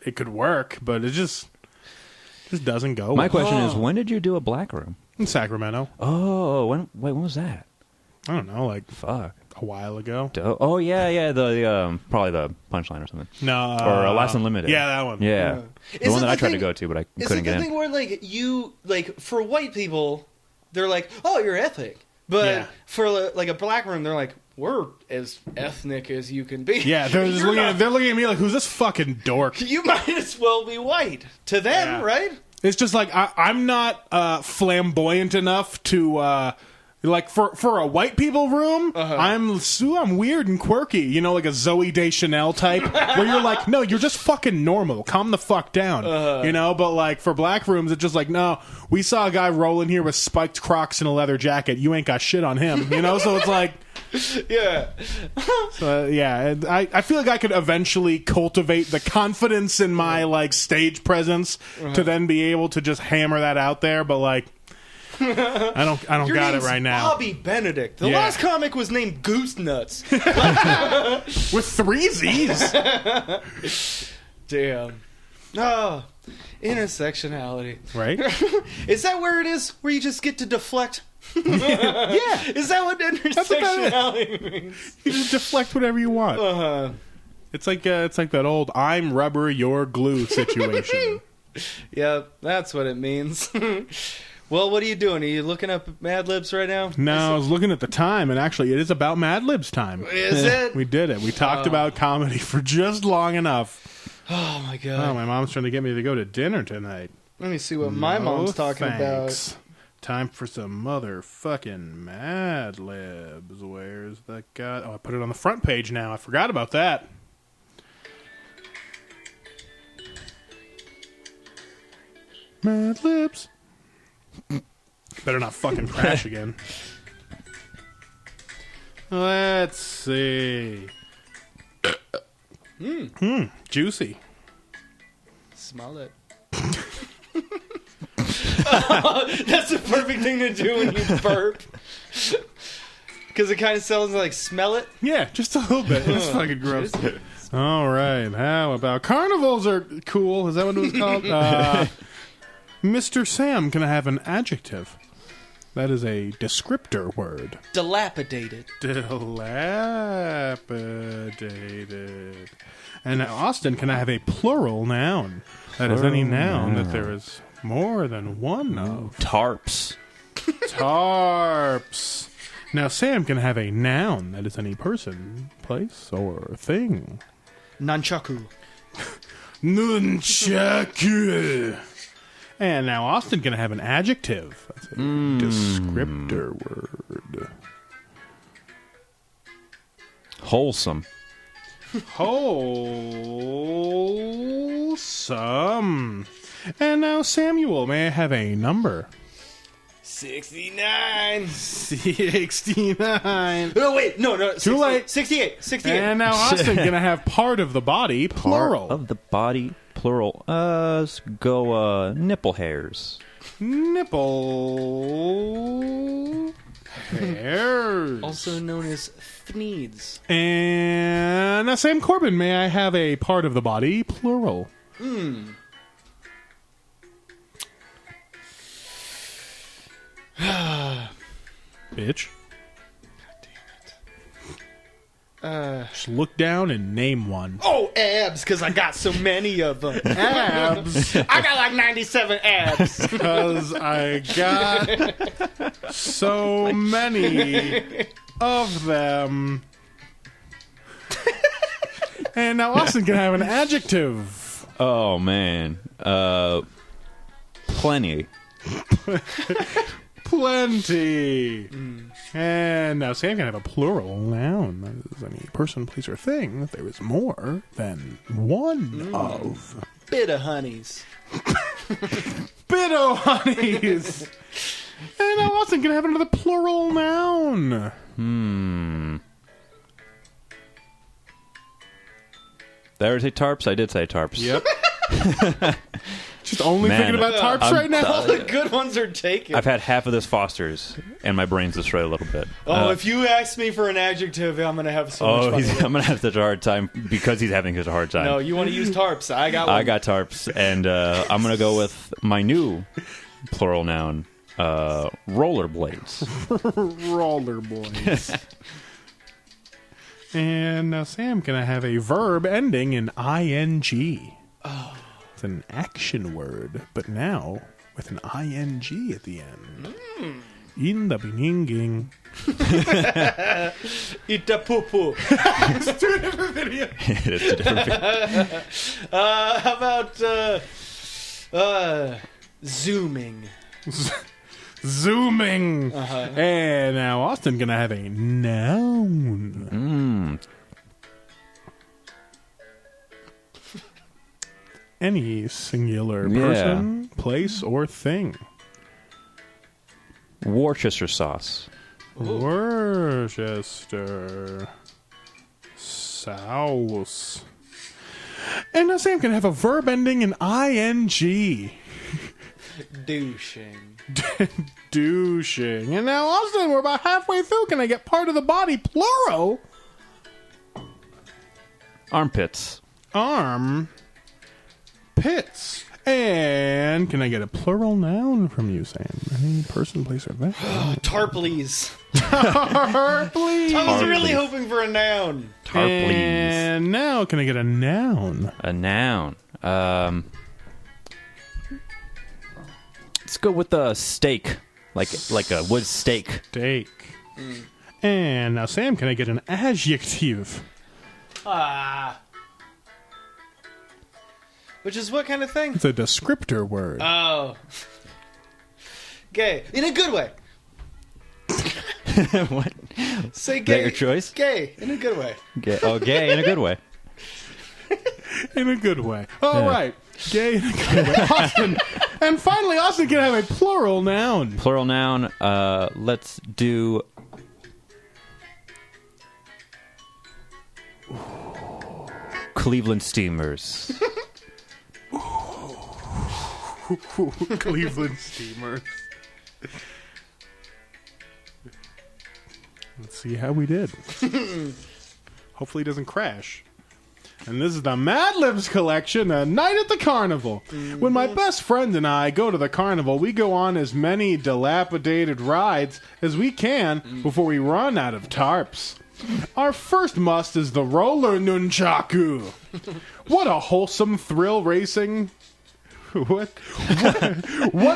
it could work, but it just doesn't go. My question is, when did you do a black room? In Sacramento. Oh, when was that? I don't know, like Fuck. a while ago. Oh yeah, the probably the Punchline or something. No, Or Last Unlimited. Yeah, that one. Yeah, Is the one it that the I tried to thing- go to, but I Is couldn't it the get thing in. where for white people, they're like, oh, you're ethnic, but Yeah. for like a black room, they're like, we're as ethnic as you can be. Yeah, they're just You're they're not- looking at me like, who's this fucking dork? You might as well be white to them, Yeah. right? It's just like I'm not flamboyant enough to like for a white people room. I'm weird and quirky, like a Zooey Deschanel type, where you're like, no, you're just fucking normal. Calm the fuck down, But like for black rooms, it's just like, no, we saw a guy roll in here with spiked Crocs and a leather jacket. You ain't got shit on him, So it's like. Yeah. And I feel like I could eventually cultivate the confidence in my like stage presence to then be able to just hammer that out there, but like I don't Your got it name's right now. Bobby Benedict. The Yeah. last comic was named Goose Nuts. With 3 Z's. Damn. Oh, intersectionality. Right? Is that where it is? Where you just get to deflect? Yeah. Is that what about it. intersectionality means? You just deflect whatever you want. It's like that old I'm rubber, you're glue situation. Yep, that's what it means. Well, what are you doing? Are you looking up Mad Libs right now? No, I was looking at the time, and actually it is about Mad Libs time. Is it? We did it. We talked about comedy for just long enough. Oh, my God. Oh, my mom's trying to get me to go to dinner tonight. Let me see what my mom's talking thanks. Time for some motherfucking Mad Libs. Where's the guy? Oh, I put it on the front page now. I forgot about that. Mad Libs. Better not fucking crash again. Let's see. Juicy. Smell it. That's the perfect thing to do when you burp. Because it kind of sounds like smell it. Yeah, just a little bit. It's fucking gross. All right. How about carnivals are cool? Is that what it was called? Mr. Sam, can I have an adjective? That is a descriptor word. Dilapidated. Dilapidated. And now, Austin, can I have a plural noun? That is any noun that there is more than one of. Tarps. Tarps. Now, Sam can have a noun that is any person, place, or thing. Nunchaku. Nunchaku. And now Austin can have an adjective. That's a descriptor word. Wholesome. Wholesome. And now Samuel, may I have a number? 69. 69. Oh, wait. No. Too late. 68. 68. And now Austin gonna have part of the body, plural. Part of the body, plural. Let's go nipple hairs. Nipple hairs. Also known as thneeds. And now Sam Corbin, may I have a part of the body, plural? Bitch. Just look down and name one. Oh, abs, because I got so many of them. Abs. I got like 97 abs. Because I got so many of them. And now Austin can have an adjective. Oh, man. Plenty. Plenty. And now Sam can have a plural noun. That is any person, place, or thing that there is more than one of. Bit of honeys. Bit of honeys. And now Austin can have another plural noun. Did I ever say tarps? I did say tarps. Yep. Just only Man, thinking about tarps right now. All the good ones are taken. I've had half of this Foster's, and my brain's destroyed a little bit. If you ask me for an adjective, I'm going to have so much fun. I'm going to have such a hard time because he's having such a hard time. No, you want to use tarps. I got one. I got tarps, and I'm going to go with my new plural noun, rollerblades. Rollerblades. And now, Sam, can I have a verb ending in ing? Oh. It's an action word, but now with an ing at the end. In the beginning. Itapupu. It's two different videos. It's a different How about zooming? Zooming. And now Austin gonna have a noun. Any singular person, place, or thing. Worcester sauce. Worcester sauce. And now Sam can have a verb ending in ing. Douching. Douching. And now Austin, we're about halfway through. Can I get part of the body, plural? Armpits. Arm. Pits. And can I get a plural noun from you, Sam? Any person, place, or thing? Tarplies. Tarplies. I was really hoping for a noun. Tarplies. And now can I get a noun? A noun. Let's go with a steak. Like a wood steak. Steak. And now, Sam, can I get an adjective? Which is what kind of thing? It's a descriptor word. Oh. Gay. In a good way. What? Say Is gay. that your choice? Gay. In a good way. Gay. Oh, gay in a good way. In a good way. All right. Gay in a good way. Austin. And finally, Austin can have a plural noun. Plural noun. Let's do. Cleveland Steamers. Cleveland Steamers. see how we did. Hopefully it doesn't crash. And this is the Mad Libs collection, A Night at the Carnival. When my best friend and I go to the carnival, we go on as many dilapidated rides as we can before we run out of tarps. Our first must is the roller nunchaku. What a wholesome thrill racing... What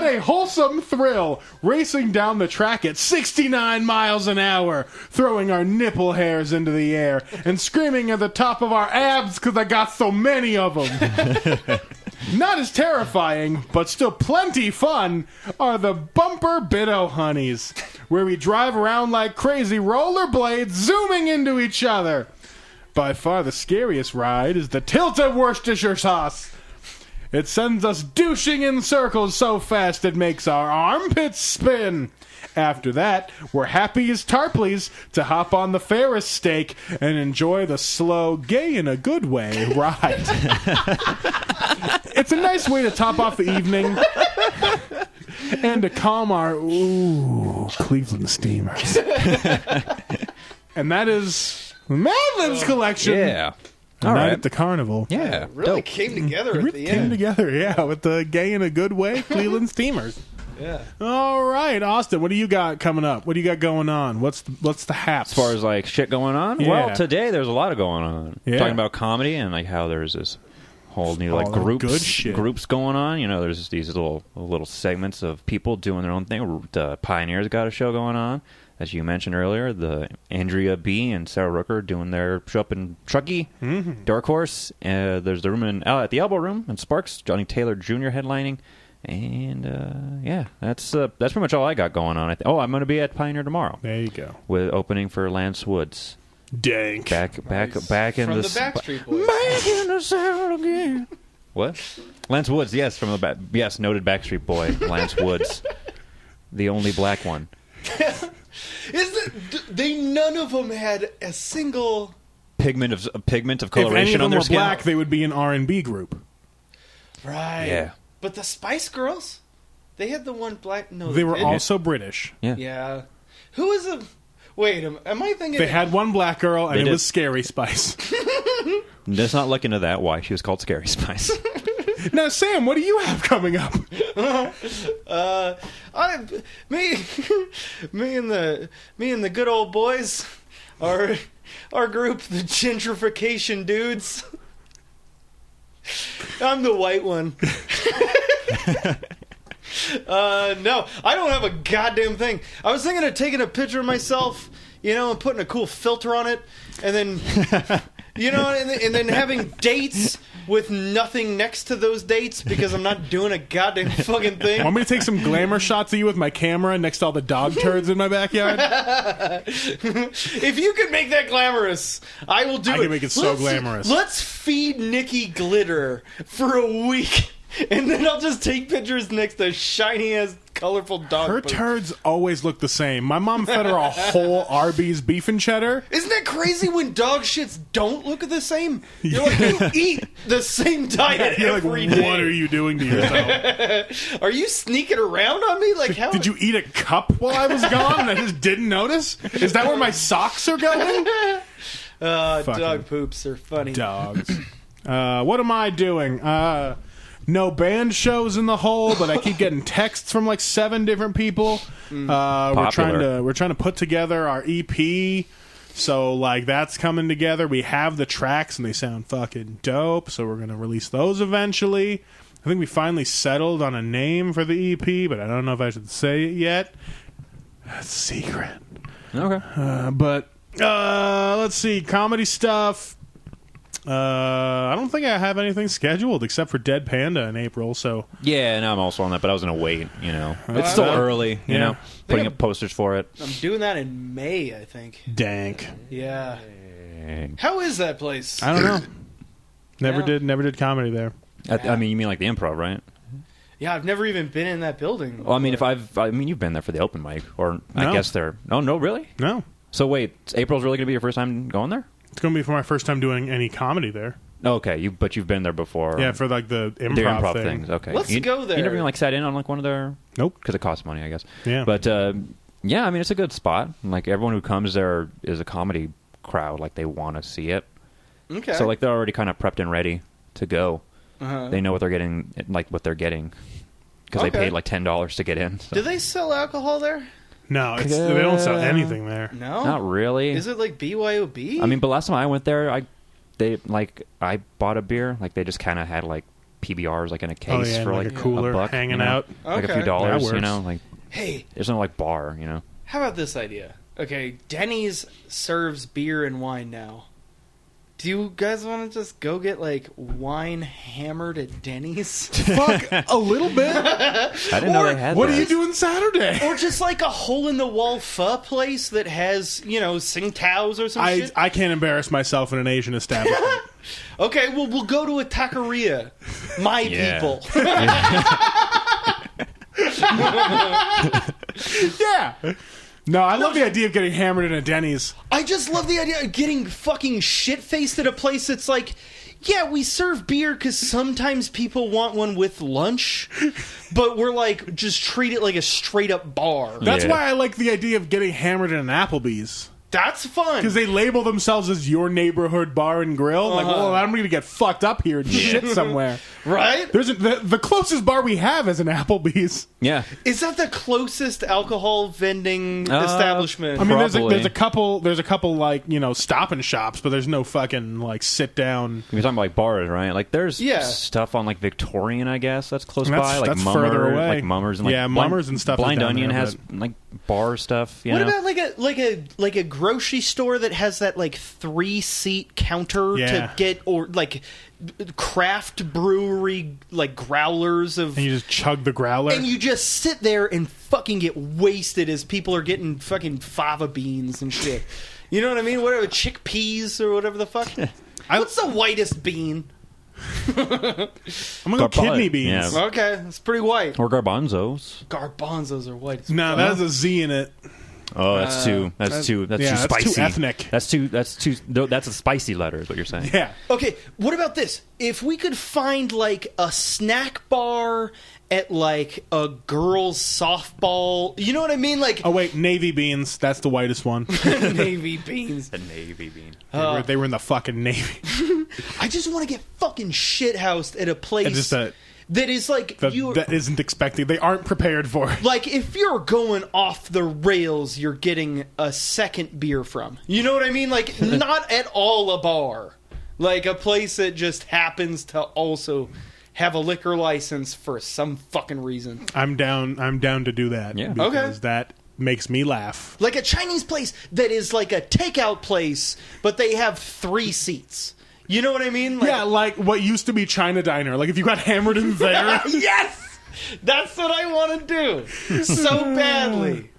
a wholesome thrill racing down the track at 69 miles an hour, throwing our nipple hairs into the air and screaming at the top of our abs because I got so many of them. Not as terrifying, but still plenty fun, are the Bumper Biddo Honeys, where we drive around like crazy rollerblades zooming into each other. By far the scariest ride is the Tilted Worcestershire Sauce. It sends us douching in circles so fast it makes our armpits spin. After that, we're happy as Tarplies to hop on the Ferris stake and enjoy the slow, gay in a good way ride. It's a nice way to top off the evening and to calm our Cleveland steamers. And that is Mad Libs collection. Yeah. All All right. right. At the carnival. Yeah. Really dope. came together It at really the came end. together, yeah, with the gay in a good way Cleveland steamers. Yeah. All right, Austin, what do you got coming up? What do you got going on? What's the haps? As far as like shit going on, Yeah. well, today there's a lot of going on. Yeah. Talking about comedy and like how there's this whole new like All that groups good shit. groups going on. You know, there's these little segments of people doing their own thing. The Pioneers got a show going on, as you mentioned earlier. The Andrea B and Sarah Rooker doing their show up in Truckee, Dark Horse. There's the room at the Elbow Room in Sparks. Johnny Taylor Jr. headlining. And yeah, that's pretty much all I got going on. I'm going to be at Pioneer tomorrow There you go. with opening for Lance Woods. Dank. Back in From the the Backstreet Boys. Back in the sound again. What? Lance Woods, yes, from the noted Backstreet Boy, Lance Woods, the only black one. None of them had a single. Pigment of If any of coloration them on their were skin. black, they would be an R&B group. Right. Yeah. But the Spice Girls, they had the one black. No, They were didn't. also British. Yeah. Yeah. Who is a? Wait, am I thinking? They had one black girl, and They it did. was Scary Spice. Let's not look into that. Why she was called Scary Spice? Now, Sam, what do you have coming up? Me and the good old boys, our group, the Gentrification Dudes. I'm the white one. No, I don't have a goddamn thing. I was thinking of taking a picture of myself, and putting a cool filter on it, and then, and then having dates with nothing next to those dates because I'm not doing a goddamn fucking thing. Want me to take some glamour shots of you with my camera next to all the dog turds in my backyard? If you can make that glamorous, I will do I it. can make it so glamorous. Let's feed Nikki glitter for a week, and then I'll just take pictures next to shiny ass colorful dog Her poop. turds always look the same. My mom fed her a whole Arby's beef and cheddar. Isn't that crazy when dog shits don't look the same? You're like, you eat the same diet You're like, every day. what are you doing to yourself? Are you sneaking around on me? Like, how? Did you eat a cup while I was gone and I just didn't notice? Is that where my socks are going? Fucking Dog poops are funny. Dogs. What am I doing? No band shows in the hole, but I keep getting texts from like 7 different people. We're trying to put together our EP. So like that's coming together. We have the tracks and they sound fucking dope. So we're gonna release those eventually. I think we finally settled on a name for the EP, but I don't know if I should say it yet. That's secret. Okay. But let's see, comedy stuff. I don't think I have anything scheduled except for Dead Panda in April. So Yeah, and I'm also on that, but I was gonna wait. It's That's still fine. early. You Yeah. know, putting up posters for it. I'm doing that in May, I think. dank. Yeah. How is that place? I don't know. Yeah. Never did comedy there. I mean, you mean like the Improv, right? Yeah, I've never even been in that building. Well, I mean, you've been there for the open mic, or I No. guess they're. Oh no, really? No, So wait, April's really gonna be your first time going there? it's gonna be for my first time doing any comedy there. Oh, okay, but you've been there before. Yeah, for like the their improv, improv thing. things. Okay, Let's go there. You never even like sat in on like one of their. Nope. Because it costs money, I guess. Yeah. But Yeah, I mean, it's a good spot. Like, everyone who comes there is a comedy crowd. Like, they want to see it. Okay. So, like, they're already kind of prepped and ready to go. Uh-huh. They know what they're getting, like, what they're getting. Because they Okay. paid, like, $10 to get in. So. Do they sell alcohol there? No, they don't sell anything there. No. Not really. Is it like BYOB? I mean, but last time I went there, I bought a beer. Like, they just kind of had, like, PBRs, like, in a case Oh, yeah, for, like like, a cooler $1, hanging you know? out. Like, a Okay. few dollars, That you know? works. Like, hey, there's no, like, bar, you know? how about this idea? Okay, Denny's serves beer and wine now. Do you guys want to just go get like wine hammered at Denny's? Fuck, a little bit. I didn't know they had What that. are you doing Saturday? Or just like a hole in the wall pho place that has, you know, Tsingtao's or some shit? I can't embarrass myself in an Asian establishment. Okay, well, we'll go to a taqueria. My Yeah. people. Yeah. No, I love the idea of getting hammered in a Denny's. I just love the idea of getting fucking shit-faced at a place that's like, yeah, we serve beer because sometimes people want one with lunch, but we're like, just treat it like a straight-up bar. That's Yeah. why I like the idea of getting hammered in an Applebee's. That's fun. Because they label themselves as your neighborhood bar and grill. Like, well, I'm going to get fucked up here and shit somewhere. Right? There's the closest bar we have is an Applebee's. Yeah. Is that the closest alcohol vending establishment? I mean, Probably. there's a couple like, you know, Stop and Shops, but there's no fucking like sit down. You're talking about like bars, right? Like there's Yeah. stuff on like Victorian, I guess that's close That's- by. Like that's Mummer, further away. like Mummers and like Yeah, Mummers and stuff is Blind down Onion there, has like bar stuff. You What know? about like a grocery store that has that like 3-seat counter Yeah. to get, or like craft brewery like growlers of, And you just chug the growler. and you just sit there and fucking get wasted as people are getting fucking fava beans and shit. You know what I mean? Whatever, chickpeas or whatever the fuck. What's the whitest bean? I'm going to go Garbanzo. kidney beans. Yeah. Okay, it's pretty white. Or garbanzos. Garbanzos are white. as No, fuck. that has a Z in it. Oh, that's too. That's too. That's yeah, too that's too spicy. ethnic. That's too. That's a spicy letter. Is what you're saying. Yeah. Okay, what about this? If we could find like a snack bar at like a girls' softball, you know what I mean? Like Oh, wait, navy beans. That's the whitest one. navy beans. The navy bean. They were in the fucking Navy. I just want to get fucking shithoused at a place And just that is like that isn't expected. They aren't prepared for it. like if you're going off the rails, you're getting a second beer from. You know what I mean? Like not at all a bar. Like a place that just happens to also have a liquor license for some fucking reason. I'm down to do that. Yeah. Because Okay. that makes me laugh. Like a Chinese place that is like a takeout place, but they have 3 seats. You know what I mean? Like, Yeah, like what used to be China Diner. Like if you got hammered in there. yes! That's what I want to do so badly.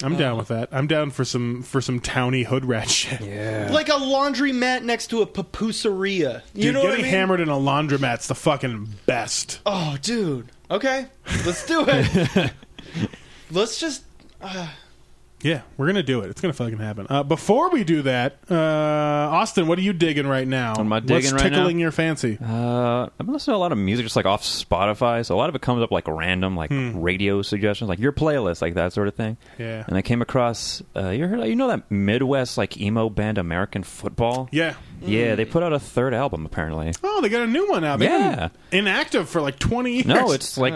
I'm down with that. I'm down for some towny hood rat shit. Yeah. Like a laundromat next to a pupuseria. You Dude, know what I getting mean? hammered in a laundromat's the fucking best. Oh, dude. Okay, let's do it. Let's just. Yeah, we're gonna do it. It's gonna fucking happen. Before we do that, Austin, what are you digging right now? What am I digging What's right now? tickling your fancy? I've been listening to a lot of music just like off Spotify, so a lot of it comes up like random, like radio suggestions, like your playlist, like that sort of thing. Yeah. And I came across, you know that Midwest like emo band American Football? Yeah. Yeah, they put out a third album apparently. Oh, they got a new one out. They've Yeah. been inactive for like 20 years. No, it's like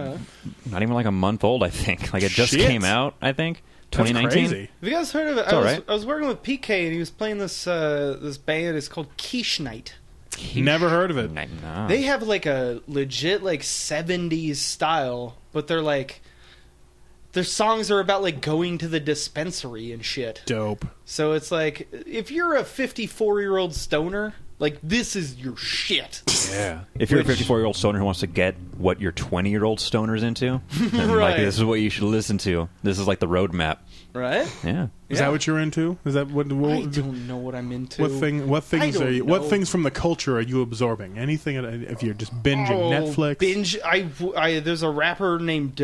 not even like a month old. I think like it just Shit. came out. I think That's 2019. crazy. Have you guys heard of it? all right. I was working with PK and he was playing this this band. It's called Quiche Night. Never heard of it. No. They have like a legit like 70s style, but they're like their songs are about like going to the dispensary and shit. Dope. So it's like if you're a 54-year-old stoner, like this is your shit. Yeah. If you're a 54-year-old stoner who wants to get what your 20-year-old stoner's into, then Right. like this is what you should listen to. This is like the roadmap. Right? Yeah. Is that what you're into? Is that what? I don't know what I'm into. What things are you? don't What know. things from the culture are you absorbing? Anything? If you're just binging Netflix. Binge. There's a rapper named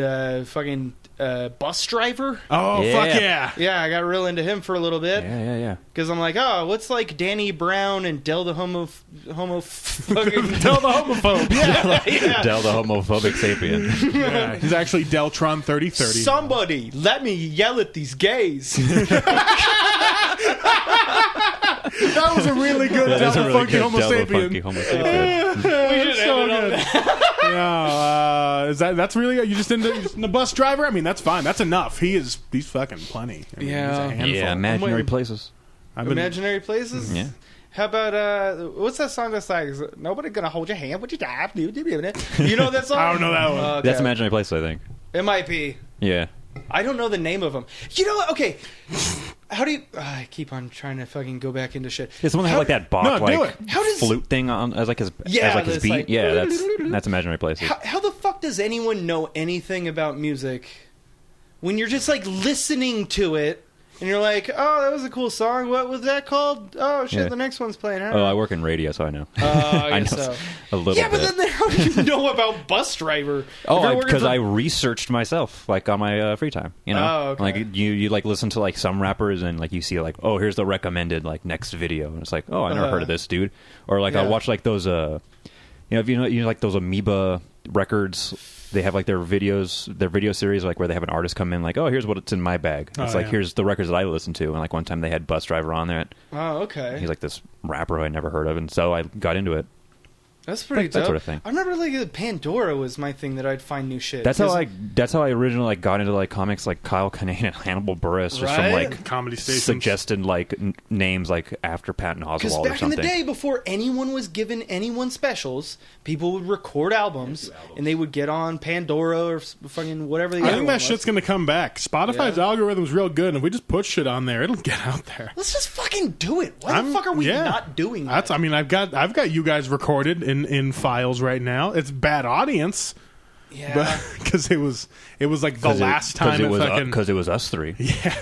fucking Bus Driver. Oh Yeah. fuck yeah! Yeah, I got real into him for a little bit. Yeah. Because I'm like, oh, what's like Danny Brown and Del the homo fucking Tell the homophobe. yeah. Del the homophobic sapien. Yeah, he's actually Deltron 3030. Somebody let me yell at these gays. That was a really good That is a Del really Funky good Homo Del the Funky Sapien. Homo sapien. We should So end it on good. that. Yeah, that's really you just into bus driver? I mean, that's fine. That's enough. He's fucking plenty. I mean, Yeah. he's a handful. Yeah, imaginary waiting. places. I've been- Imaginary places? Yeah. How about what's that song that's like nobody gonna hold your hand when you die? You know that song? I don't know that one. Okay. That's imaginary places, I think. It might be. Yeah. I don't know the name of them. You know what? Okay. How do you? I keep on trying to fucking go back into shit. It's the one that had like that Bach No, do like it. How does- flute thing on as like his Yeah, as like his that's beat. like- Yeah, that's imaginary places. How the fuck does anyone know anything about music when you're just like listening to it and you're like, oh, that was a cool song. What was that called? Oh shit, Yeah. the next one's playing. Oh, I work in radio, so I know. I I know guess so. a little Yeah, but bit. then how do you know about Bus Driver? If you're Oh, working because for- I researched myself, like on my free time. You know, Oh, okay. like you like listen to like some rappers and like you see like, oh, here's the recommended like next video, and it's like, oh, I never heard of this dude. Or like Yeah. I'll watch like those if you know like those Amoeba records. They have like their video series, like where they have an artist come in, like, oh, here's what's in my bag. It's Oh, like yeah. here's the records that I listen to, and like one time they had Bus Driver on there. Oh, okay. He's like this rapper who I never heard of, and so I got into it. That's pretty that dope. sort of thing. I remember like Pandora was my thing that I'd find new shit. That's how 'Cause- I originally like got into like comics like Kyle Kinane and Hannibal Buress, just from Right? like Comedy stations. suggested like names like after Patton Because Oswalt or back in the something. day, before anyone was given anyone specials, people would record albums and they would get on Pandora or fucking whatever the I other think one that was. shit's gonna come back. Spotify's Yeah. algorithm's real good, and if we just put shit on there, it'll get out there. Let's just fucking do it. Why the fuck are we not doing that? I mean, I've got you guys recorded in files right now. It's bad audience, yeah. because it was like the last time it was fucking because it was us three. yeah.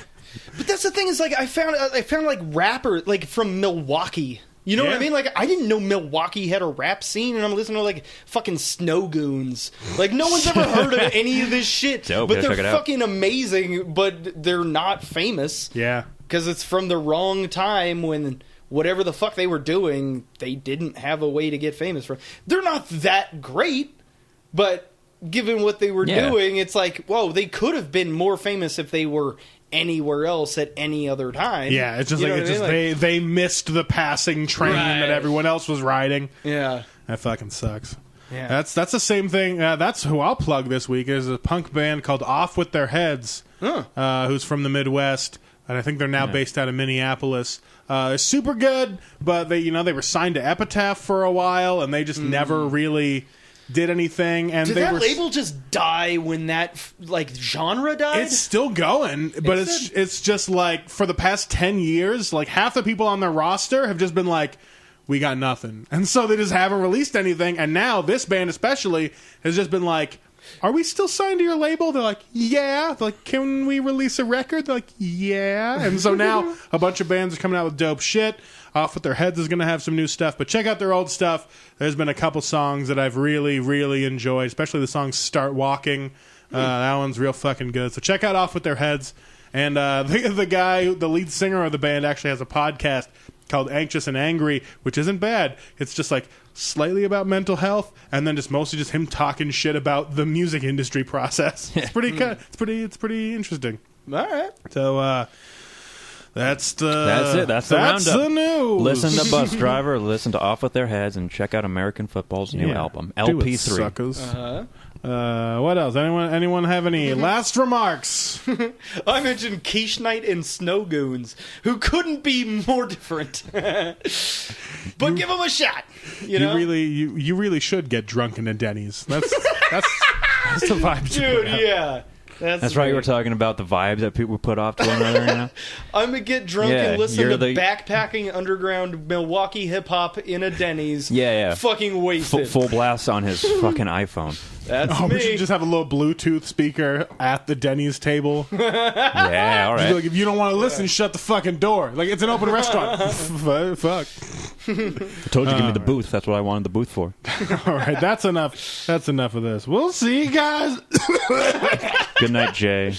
But that's the thing is like I found like rapper like from Milwaukee. You know what I Yeah. mean? Like I didn't know Milwaukee had a rap scene, and I'm listening to like fucking Snow Goons. Like no one's ever heard of any of this shit, Dope, but gotta they're check it out. fucking amazing. But they're not famous Yeah. because it's from the wrong time when whatever the fuck they were doing, they didn't have a way to get famous from. They're not that great, but given what they were Yeah. doing, it's like, whoa, they could have been more famous if they were anywhere else at any other time. Yeah, it's just You like know it's what I just mean? they missed the passing train Right. that everyone else was riding. Yeah. That fucking sucks. Yeah. That's the same thing. That's who I'll plug this week. Is a punk band called Off With Their Heads, who's from the Midwest, and I think they're now based out of Minneapolis. They're super good, but they were signed to Epitaph for a while, and they just never really did anything. And Did they that were label just die when that like genre died? It's still going, but Is it's just like for the past 10 years, like half the people on their roster have just been like, we got nothing. And so they just haven't released anything. And now this band especially has just been like, are we still signed to your label? They're like, yeah. They're like, can we release a record? They're like, yeah. And so now a bunch of bands are coming out with dope shit. Off With Their Heads is going to have some new stuff, but check out their old stuff. There's been a couple songs that I've really, really enjoyed, especially the song Start Walking. That one's real fucking good. So check out Off With Their Heads. And the guy, the lead singer of the band, actually has a podcast called Anxious and Angry, which isn't bad. It's just like slightly about mental health, and then just mostly just him talking shit about the music industry process. It's pretty good. It's pretty interesting. All right. So that's it. That's the roundup. the news. Listen to Bus Driver, listen to Off With Their Heads, and check out American Football's new Yeah. album, Do it, LP3. suckers. What else? Anyone have any last remarks? I mentioned Quiche Night and Snow Goons, who couldn't be more different. But give them a shot. You know? You really should get drunk in a Denny's. That's the vibe, Dude, yeah. That's right. You were talking about the vibes that people put off to one another. You know? I'm gonna get drunk Yeah, and listen you're to the- backpacking underground Milwaukee hip hop in a Denny's. Yeah. Fucking wasted. Full blast on his fucking iPhone. That's Oh, me. we should just have a little Bluetooth speaker at the Denny's table. Yeah, all Just be right. like, if you don't want to listen, shut the fucking door. Like, it's an open restaurant. Fuck. I told you, give me the booth. That's what I wanted the booth for. All right, that's enough. That's enough of this. We'll see you guys. Good night, Jay.